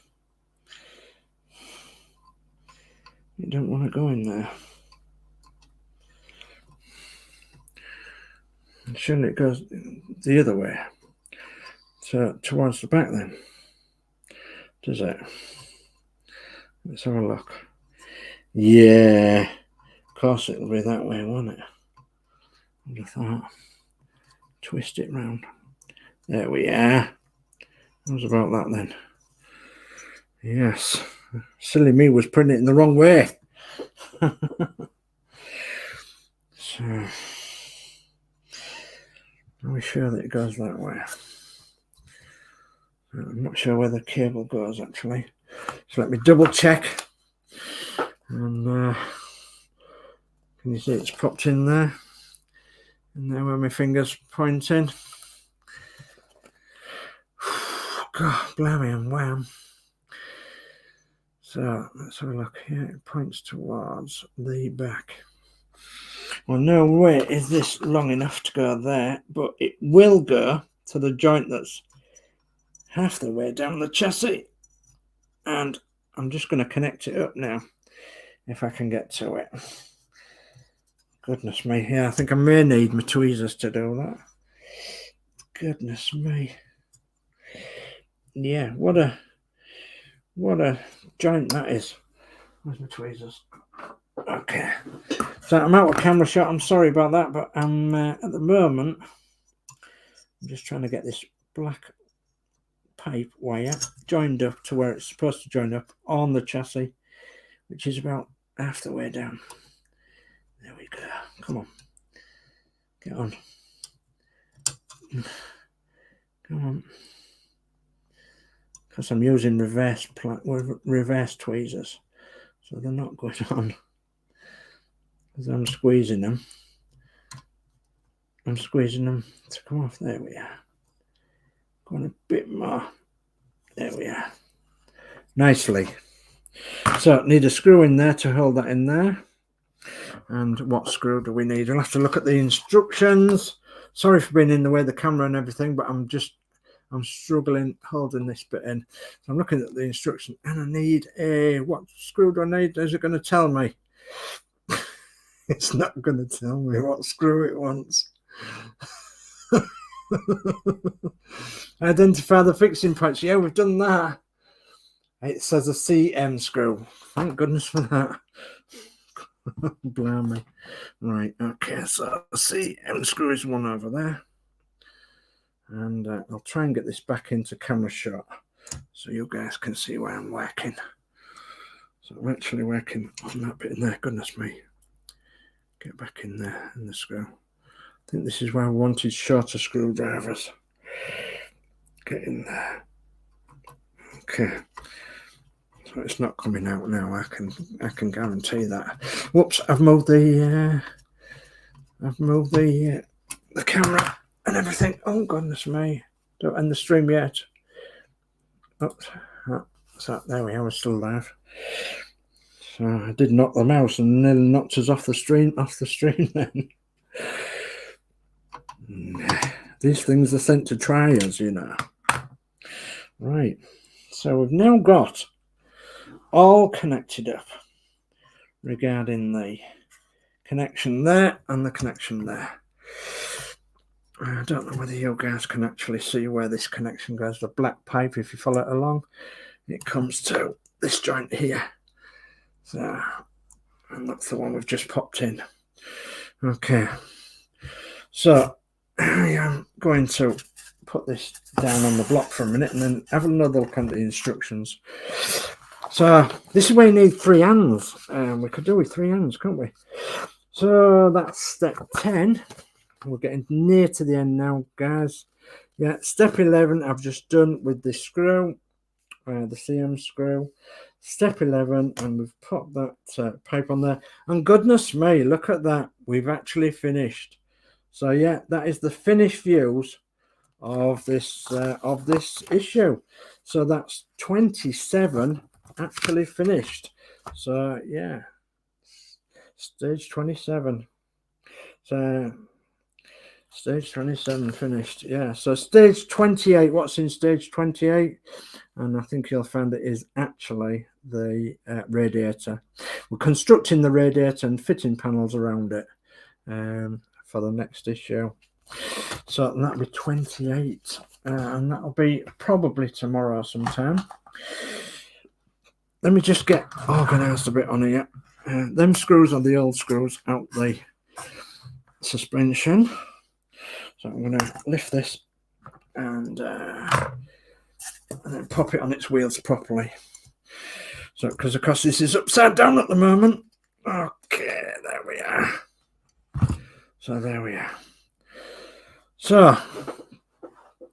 You don't want to go in there. And surely it goes the other way. So towards the back then. Does it? Let's have a look. Yeah. Of course it'll be that way, won't it? I'd have thought. Twist it round. There we are. How's about that then? Yes. Silly me was putting it in the wrong way. So, are we sure that it goes that way? I'm not sure where the cable goes actually. So let me double check. And can you see it's popped in there? And there where my finger's pointing. God, blimey and wham. So let's have a look here. It points towards the back. Well, no way is this long enough to go there, but it will go to the joint that's half the way down the chassis. And I'm just going to connect it up now, if I can get to it. Goodness me, yeah, I think I may need my tweezers to do that. Goodness me. Yeah, what a joint that is. Where's my tweezers? Okay. So I'm out of camera shot. I'm sorry about that, but I'm at the moment, I'm just trying to get this black pipe wire joined up to where it's supposed to join up on the chassis, which is about half the way down. There we go. Come on. Get on. Come on. Because I'm using reverse tweezers, so they're not going on. As I'm squeezing them, to come off. There we are. Going a bit more. There we are. Nicely. So need a screw in there to hold that in there. And what screw do we need? I'll have to look at the instructions. Sorry for being in the way of the camera and everything, but I'm struggling holding this bit in. So I'm looking at the instruction and I need what screw do I need? Is it going to tell me? It's not going to tell me what screw it wants. Identify the fixing points. Yeah, we've done that. It says a CM screw. Thank goodness for that. Blimey. Right, okay, so the CM screw is one over there. And I'll try and get this back into camera shot so you guys can see where I'm working. So I'm actually working on that bit in there. Goodness me. Get back in there in the screw. I think this is where I wanted shorter screwdrivers. Get in there. Okay. So it's not coming out now. I can guarantee that. Whoops! I've moved the camera and everything. Oh goodness me! Don't end the stream yet. Oops. So there we are. We're still live. So I did knock the mouse and nearly knocked us off the stream then. These things are sent to try us, you know. Right. So we've now got all connected up regarding the connection there and the connection there. I don't know whether you guys can actually see where this connection goes. The black pipe, if you follow it along, it comes to this joint here. So, and that's the one we've just popped in. Okay. So I am going to put this down on the block for a minute and then have another look at the instructions. So this is where you need 3 hands. We could do with 3 hands, couldn't we? So that's step 10. We're getting near to the end now, guys. Yeah, step 11 I've just done with this screw, the CM screw. Step 11, and we've put that pipe on there. And goodness me, look at that. We've actually finished. So yeah, that is the finished views of this issue. So that's 27 actually finished. So yeah, stage 27. So stage 27 finished. Yeah, so stage 28, what's in stage 28? And I think you'll find it is actually the radiator. We're constructing the radiator and fitting panels around it for the next issue. So that'll be 28, and that'll be probably tomorrow sometime. Let me just get organised a bit on here. Them screws are the old screws out the suspension. So I'm going to lift this and then pop it on its wheels properly. So, because of course this is upside down at the moment. Okay, there we are. So there we are. So,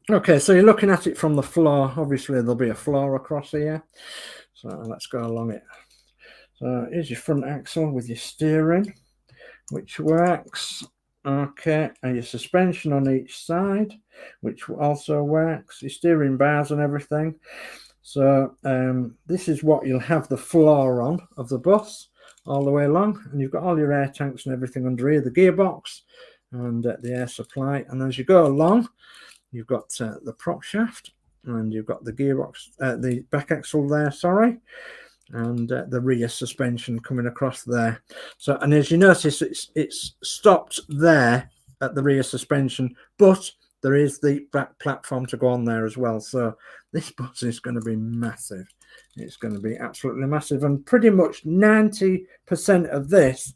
okay, so you're looking at it from the floor. Obviously, there'll be a floor across here. So let's go along it. So here's your front axle with your steering, which works. Okay, and your suspension on each side, which also works. Your steering bars and everything. So this is what you'll have the floor on of the bus all the way along, and you've got all your air tanks and everything under here, the gearbox and the air supply. And as you go along, you've got the prop shaft, and you've got the gearbox, the back axle there, sorry, and the rear suspension coming across there. So, and as you notice, it's stopped there at the rear suspension, but there is the back platform to go on there as well. So this bus is going to be massive. It's going to be absolutely massive, and pretty much 90% of this,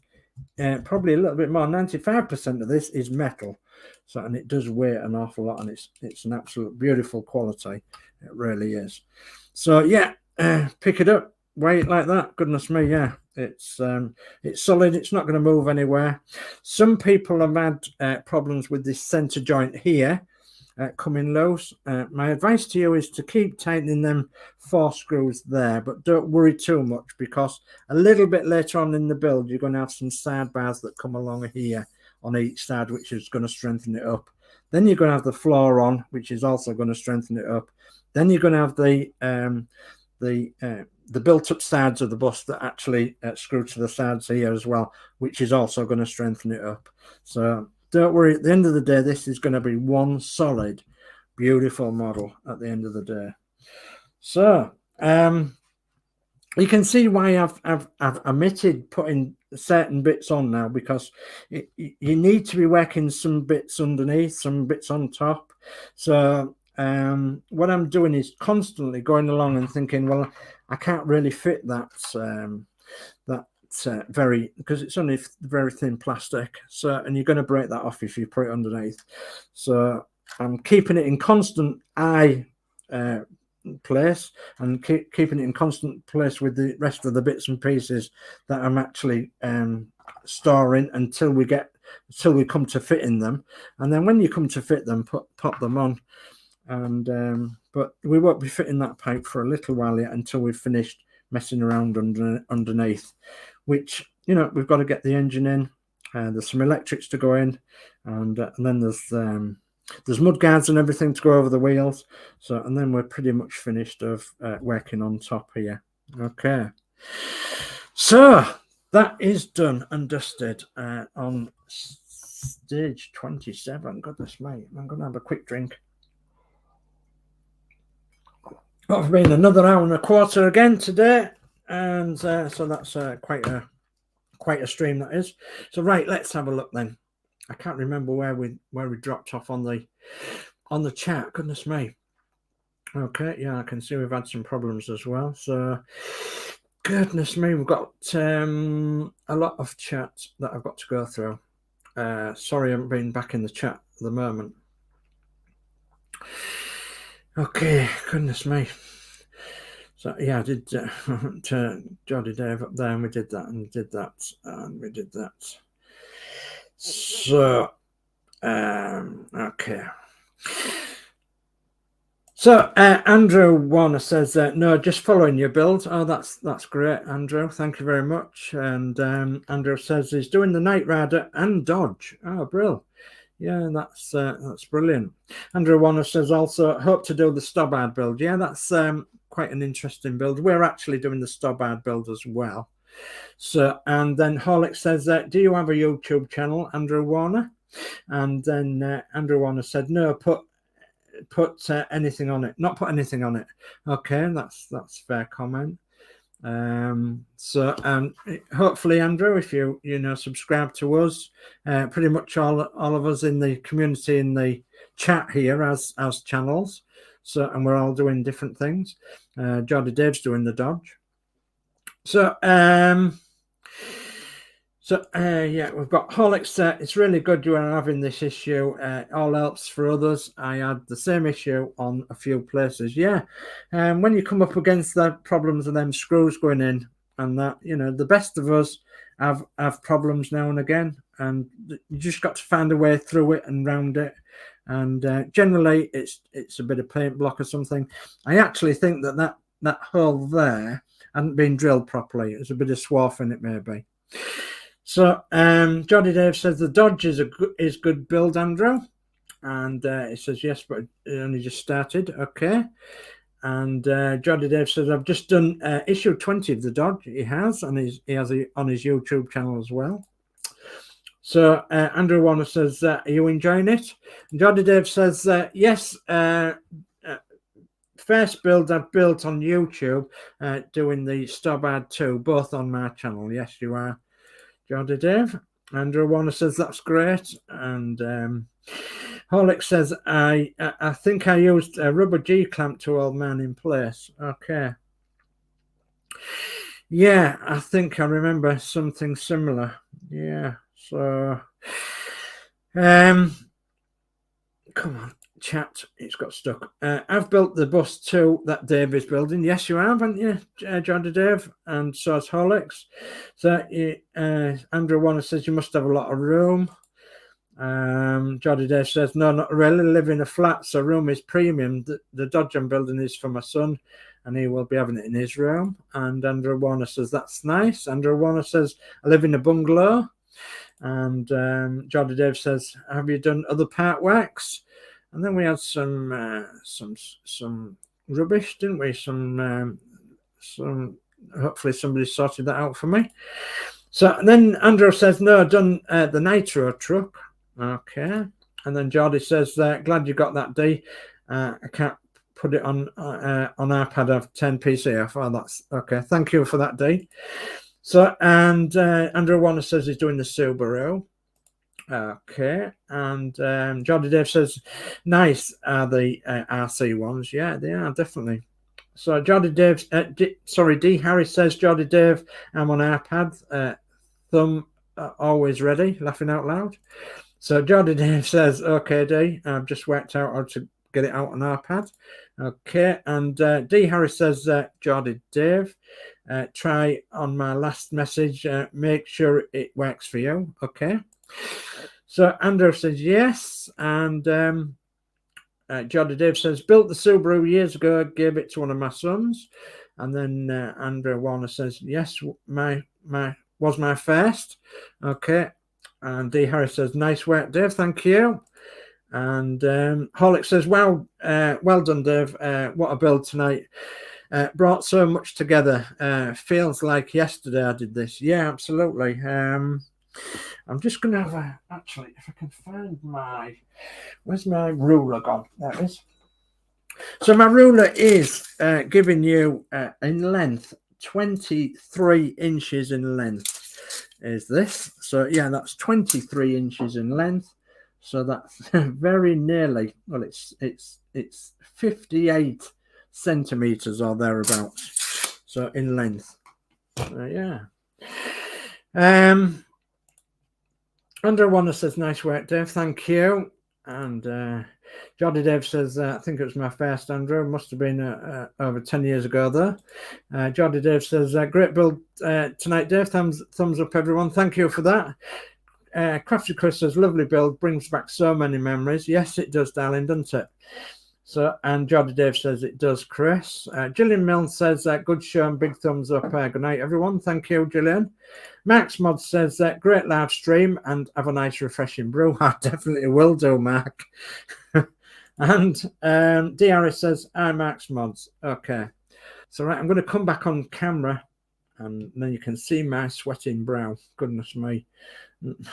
probably a little bit more, 95% of this is metal. So, and it does weigh an awful lot, and it's an absolute beautiful quality. It really is. So yeah, pick it up, weigh it like that. Goodness me, yeah, it's solid. It's not going to move anywhere. Some people have had problems with this center joint here coming loose. My advice to you is to keep tightening them 4 screws there, but don't worry too much, because a little bit later on in the build you're going to have some side bars that come along here on each side, which is going to strengthen it up. Then you're going to have the floor on, which is also going to strengthen it up. Then you're going to have the built-up sides of the bus that actually screw to the sides here as well, which is also going to strengthen it up. So don't worry, at the end of the day, this is going to be one solid, beautiful model at the end of the day. So you can see why I've omitted putting certain bits on now, because you need to be working some bits underneath, some bits on top. So what I'm doing is constantly going along and thinking, well, I can't really fit that very, because it's only very thin plastic. So, and you're going to break that off if you put it underneath. So I'm keeping it in constant eye place, and keeping it in constant place with the rest of the bits and pieces that I'm actually storing until we come to fitting them. And then when you come to fit them, pop them on. And but we won't be fitting that pipe for a little while yet, until we've finished messing around underneath, which, you know, we've got to get the engine in. There's some electrics to go in, and then there's mud guards and everything to go over the wheels. So, and then we're pretty much finished of working on top here. Okay, so that is done and dusted on stage 27. Goodness me, I'm going to have a quick drink. I've been another hour and a quarter again today, and so that's quite a stream, that is. So right, let's have a look then. I can't remember where we dropped off on the chat. Goodness me. Okay, yeah, I can see we've had some problems as well. So goodness me, we've got a lot of chat that I've got to go through. Sorry, I haven't been back in the chat the moment. Okay, goodness me. So yeah, I did to Jolly Dave up there, and we did that, and did that, and we did that. So okay. So Andrew Warner says no, just following your build. Oh, that's great, Andrew. Thank you very much. And Andrew says he's doing the Night Rider and Dodge. Oh, brilliant. Yeah, that's brilliant. Andrew Warner says also hope to do the Stobbard build. Yeah, that's quite an interesting build. We're actually doing the Stobbard build as well. So, and then Horlick says, do you have a YouTube channel, Andrew Warner? And then Andrew Warner said, no, put anything on it. Not put anything on it. Okay, that's fair comment. So hopefully, Andrew, if you subscribe to us, pretty much all of us in the community in the chat here as channels. So, and we're all doing different things. Jody Dave's doing the Dodge. So yeah, we've got Horlicks. It's really good you are having this issue. All helps for others. I had the same issue on a few places. Yeah, when you come up against the problems of them screws going in and that, the best of us have problems now and again, and you just got to find a way through it and round it. And generally, it's a bit of paint block or something. I actually think that hole there hadn't been drilled properly. There's a bit of swarf in it, maybe. So Johnny Dave says the Dodge is good build, Andrew, and he says yes, but it only just started. Okay, and Johnny Dave says I've just done issue 20 of the Dodge. He has, and he has it on his YouTube channel as well. So Andrew Warner says, are you enjoying it? And Johnny Dave says yes. First build I've built on YouTube, doing the Stobbard 2, both on my channel. Yes, you are. Jody Dave. Andrew Warner says that's great, and Horlick says I think I used a rubber G clamp to hold mine in place. Okay. Yeah, I think I remember something similar. Yeah. So, come on, chat. It's got stuck. I've built the bus too that Dave is building. Yes, you have, haven't you, Jody Dave? And so has Horlicks. So Andrew Warner says you must have a lot of room. Jody Dave says no, not really. Live in a flat, so room is premium. The Dodge I'm building is for my son, and he will be having it in his room. And Andrew Warner says that's nice. Andrew Warner says I live in a bungalow. And Jody Dave says, have you done other part works? And then we had some rubbish, didn't we? Some hopefully somebody sorted that out for me. So then Andrew says, no, I've done the nitro truck. Okay. And then Jody says, glad you got that, D. I can't put it on iPad. I've 10 PCF. Oh, that's okay. Thank you for that, D. So, and Andrew Warner says he's doing the Subaru. Okay. And Jody Dave says, nice are the RC ones. Yeah, they are, definitely. So, Jody Dave, D. Harris says, Jody Dave, I'm on iPad. Thumb always ready, laughing out loud. So, Jody Dave says, okay, D, I've just worked out how to get it out on iPad. Okay. And D. Harris says, Jody Dave, try on my last message, make sure it works for you. Okay. So Andrew says yes, and Jody Dave says built the Subaru years ago, gave it to one of my sons, and then Andrew Warner says yes, my was my first. Okay, and D Harris says nice work, Dave, thank you. And Horlick says well done, Dave. What a build tonight. Brought so much together. Feels like yesterday I did this. Yeah, absolutely. I'm just going to have actually, if I can find where's my ruler gone? There it is. So my ruler is giving you in length, 23 inches in length is this. So yeah, that's 23 inches in length. So that's very nearly, well, it's 58 centimeters or thereabouts. So in length. Yeah. Andrew Warner says, nice work, Dave. Thank you. And Joddy Dave says, I think it was my first Andrew. Must have been over 10 years ago there. Joddy Dave says, great build tonight, Dave. Thumbs up, everyone. Thank you for that. Crafty Chris says, lovely build. Brings back so many memories. Yes, it does, darling, doesn't it? So, and Joddy Dave says it does, Chris. Gillian Mills says, good show and big thumbs up. Good night, everyone. Thank you, Gillian. Max Mod says, great live stream and have a nice, refreshing brew. I definitely will do, Mark. And DRS says, hi, Max Mods. Okay. So, right, I'm going to come back on camera and then you can see my sweating brow. Goodness me.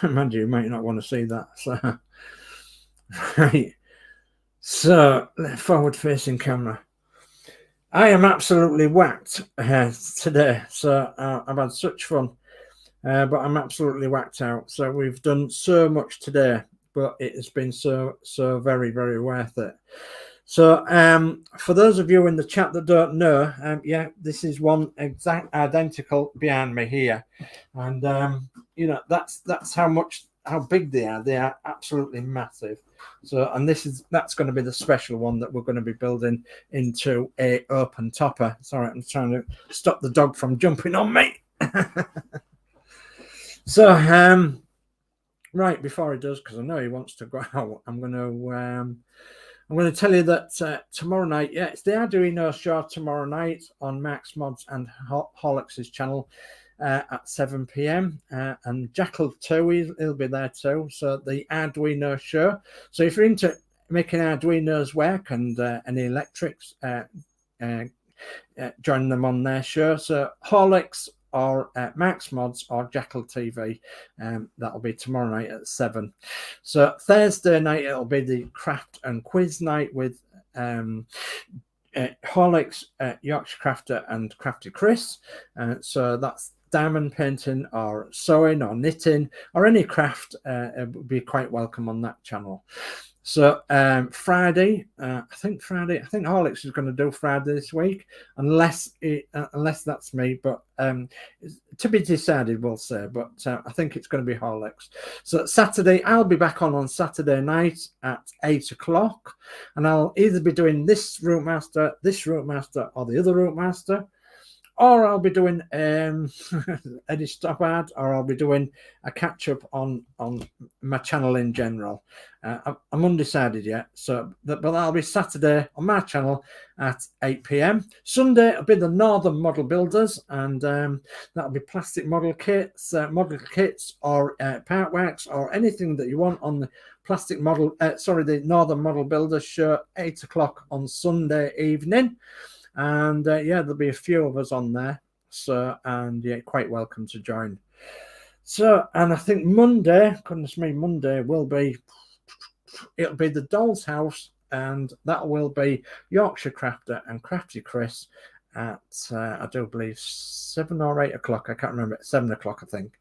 Imagine you might not want to see that. So, right. So, forward-facing camera. I am absolutely whacked today. So, I've had such fun. But I'm absolutely whacked out. So, we've done so much today. But it has been so very, very worth it. So, for those of you in the chat that don't know, yeah, this is one exact identical behind me here. And, you know, that's how big they are. They are absolutely massive. So, and that's going to be the special one that we're going to be building into a open topper. Sorry, I'm trying to stop the dog from jumping on me. So, right before he does, because I know he wants to go out, I'm going to tell you that tomorrow night, yeah, it's the Arduino show tomorrow night on Max Mods and Horlicks's channel. At 7 p.m. And Jackal too, he'll be there too. So the Arduino show. So if you're into making Arduinos work and any electrics, join them on their show. So Horlicks or Max Mods or Jackal TV, that'll be tomorrow night at 7. So Thursday night it'll be the craft and quiz night with Horlicks, Yorkshire Crafter and Crafty Chris. So that's diamond painting or sewing or knitting or any craft would be quite welcome on that channel. So Friday, I think Horlicks is going to do Friday this week, unless that's me, but to be decided, we'll say. But I think it's going to be Horlicks. So Saturday, I'll be back on Saturday night at 8 o'clock, and I'll either be doing this ROUTEMASTER, or the other ROUTEMASTER. Or I'll be doing Eddie Stoppard, or I'll be doing a catch-up on my channel in general. I'm undecided yet, but that'll be Saturday on my channel at 8 p.m. Sunday it'll be the Northern Model Builders, and that'll be plastic model kits or part works or anything that you want on the plastic model. The Northern Model Builders show, 8 o'clock on Sunday evening. And yeah, there'll be a few of us on there. So, and yeah, quite welcome to join. So, and I think Monday, goodness me, Monday it'll be the Doll's House, and that will be Yorkshire Crafter and Crafty Chris at, I do believe 7 or 8 o'clock. I can't remember. 7 o'clock, I think.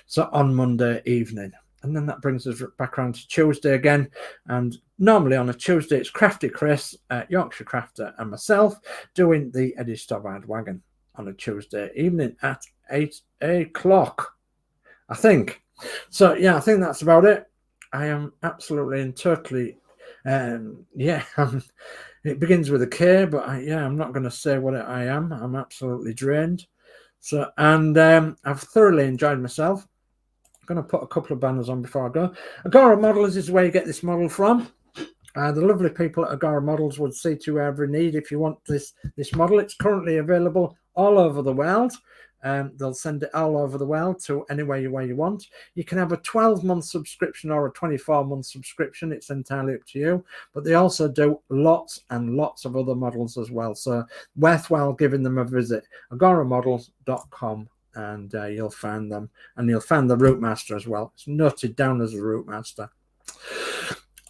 So on Monday evening. And then that brings us back around to Tuesday again. And normally on a Tuesday, it's Crafty Chris, Yorkshire Crafter, and myself doing the Eddie Stoppard wagon on a Tuesday evening at 8 o'clock, I think. So, yeah, I think that's about it. I am absolutely and totally, it begins with a K, but I'm not going to say what I am. I'm absolutely drained. So, and I've thoroughly enjoyed myself. Going to put a couple of banners on before I go. Agora Models is where you get this model from. The lovely people at Agora Models would see to every need if you want this model. It's currently available all over the world. They'll send it all over the world to anywhere you want. You can have a 12-month subscription or a 24-month subscription. It's entirely up to you. But they also do lots and lots of other models as well. So worthwhile giving them a visit. agoramodels.com. And you'll find them, and you'll find the ROUTEMASTER as well. It's noted down as a ROUTEMASTER.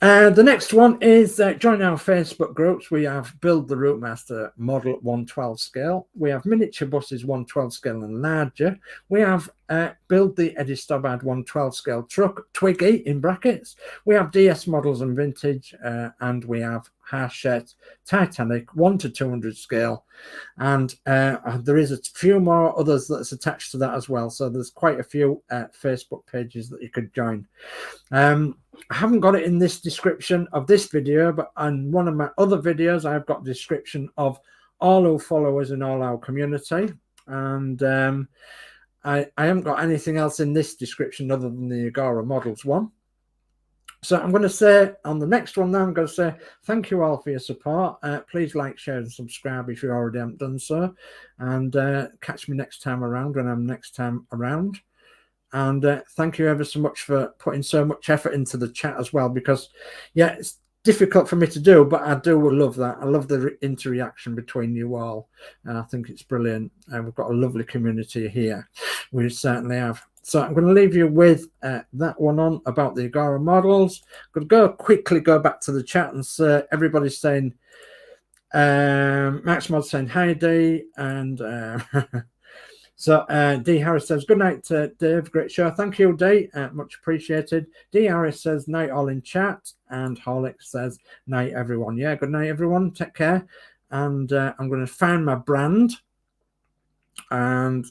The next one is join our Facebook groups. We have Build the ROUTEMASTER Model 112 scale. We have miniature buses 112 scale and larger. We have build the Eddie Stobbard 112 scale truck, Twiggy in brackets. We have DS models and vintage, and we have Hachette Titanic 1 to 200 scale, and there is a few more others that's attached to that as well. So there's quite a few Facebook pages that you could join. I haven't got it in this description of this video, but on one of my other videos I've got a description of all who follow us in all our community, and I haven't got anything else in this description other than the Agora Models one. So I'm going to say on the next one now, I'm going to say thank you all for your support. Please like, share and subscribe if you already haven't done so, and catch me next time around when I'm next time around. And thank you ever so much for putting so much effort into the chat as well, because yeah, it's difficult for me to do, but I do love that. I love the interaction between you all, and I think it's brilliant. And we've got a lovely community here. We certainly have. So I'm going to leave you with that one on about the Agora models. I'm going to quickly go back to the chat and say everybody's saying, Max Mod saying hi, D, and so D Harris says good night to Dave, great show. Thank you, D, much appreciated. D Harris says night all in chat, and Horlick says night everyone. Yeah, good night everyone, take care. And I'm going to find my brand, and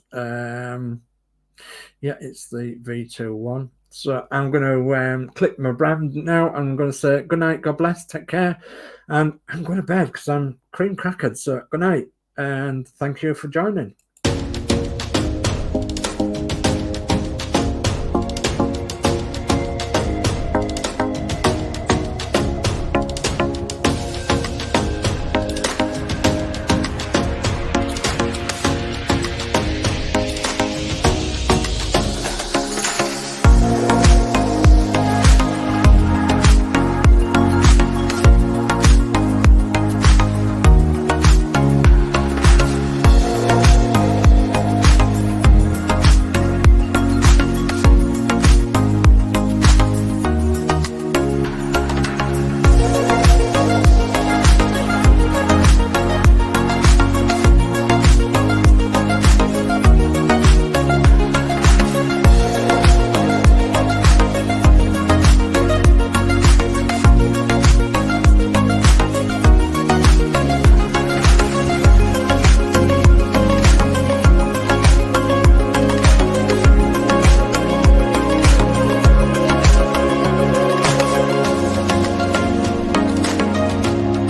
yeah, it's the V21. So I'm going to click my brand now. I'm going to say good night, God bless, take care, and I'm going to bed because I'm cream crackered. So good night, and thank you for joining.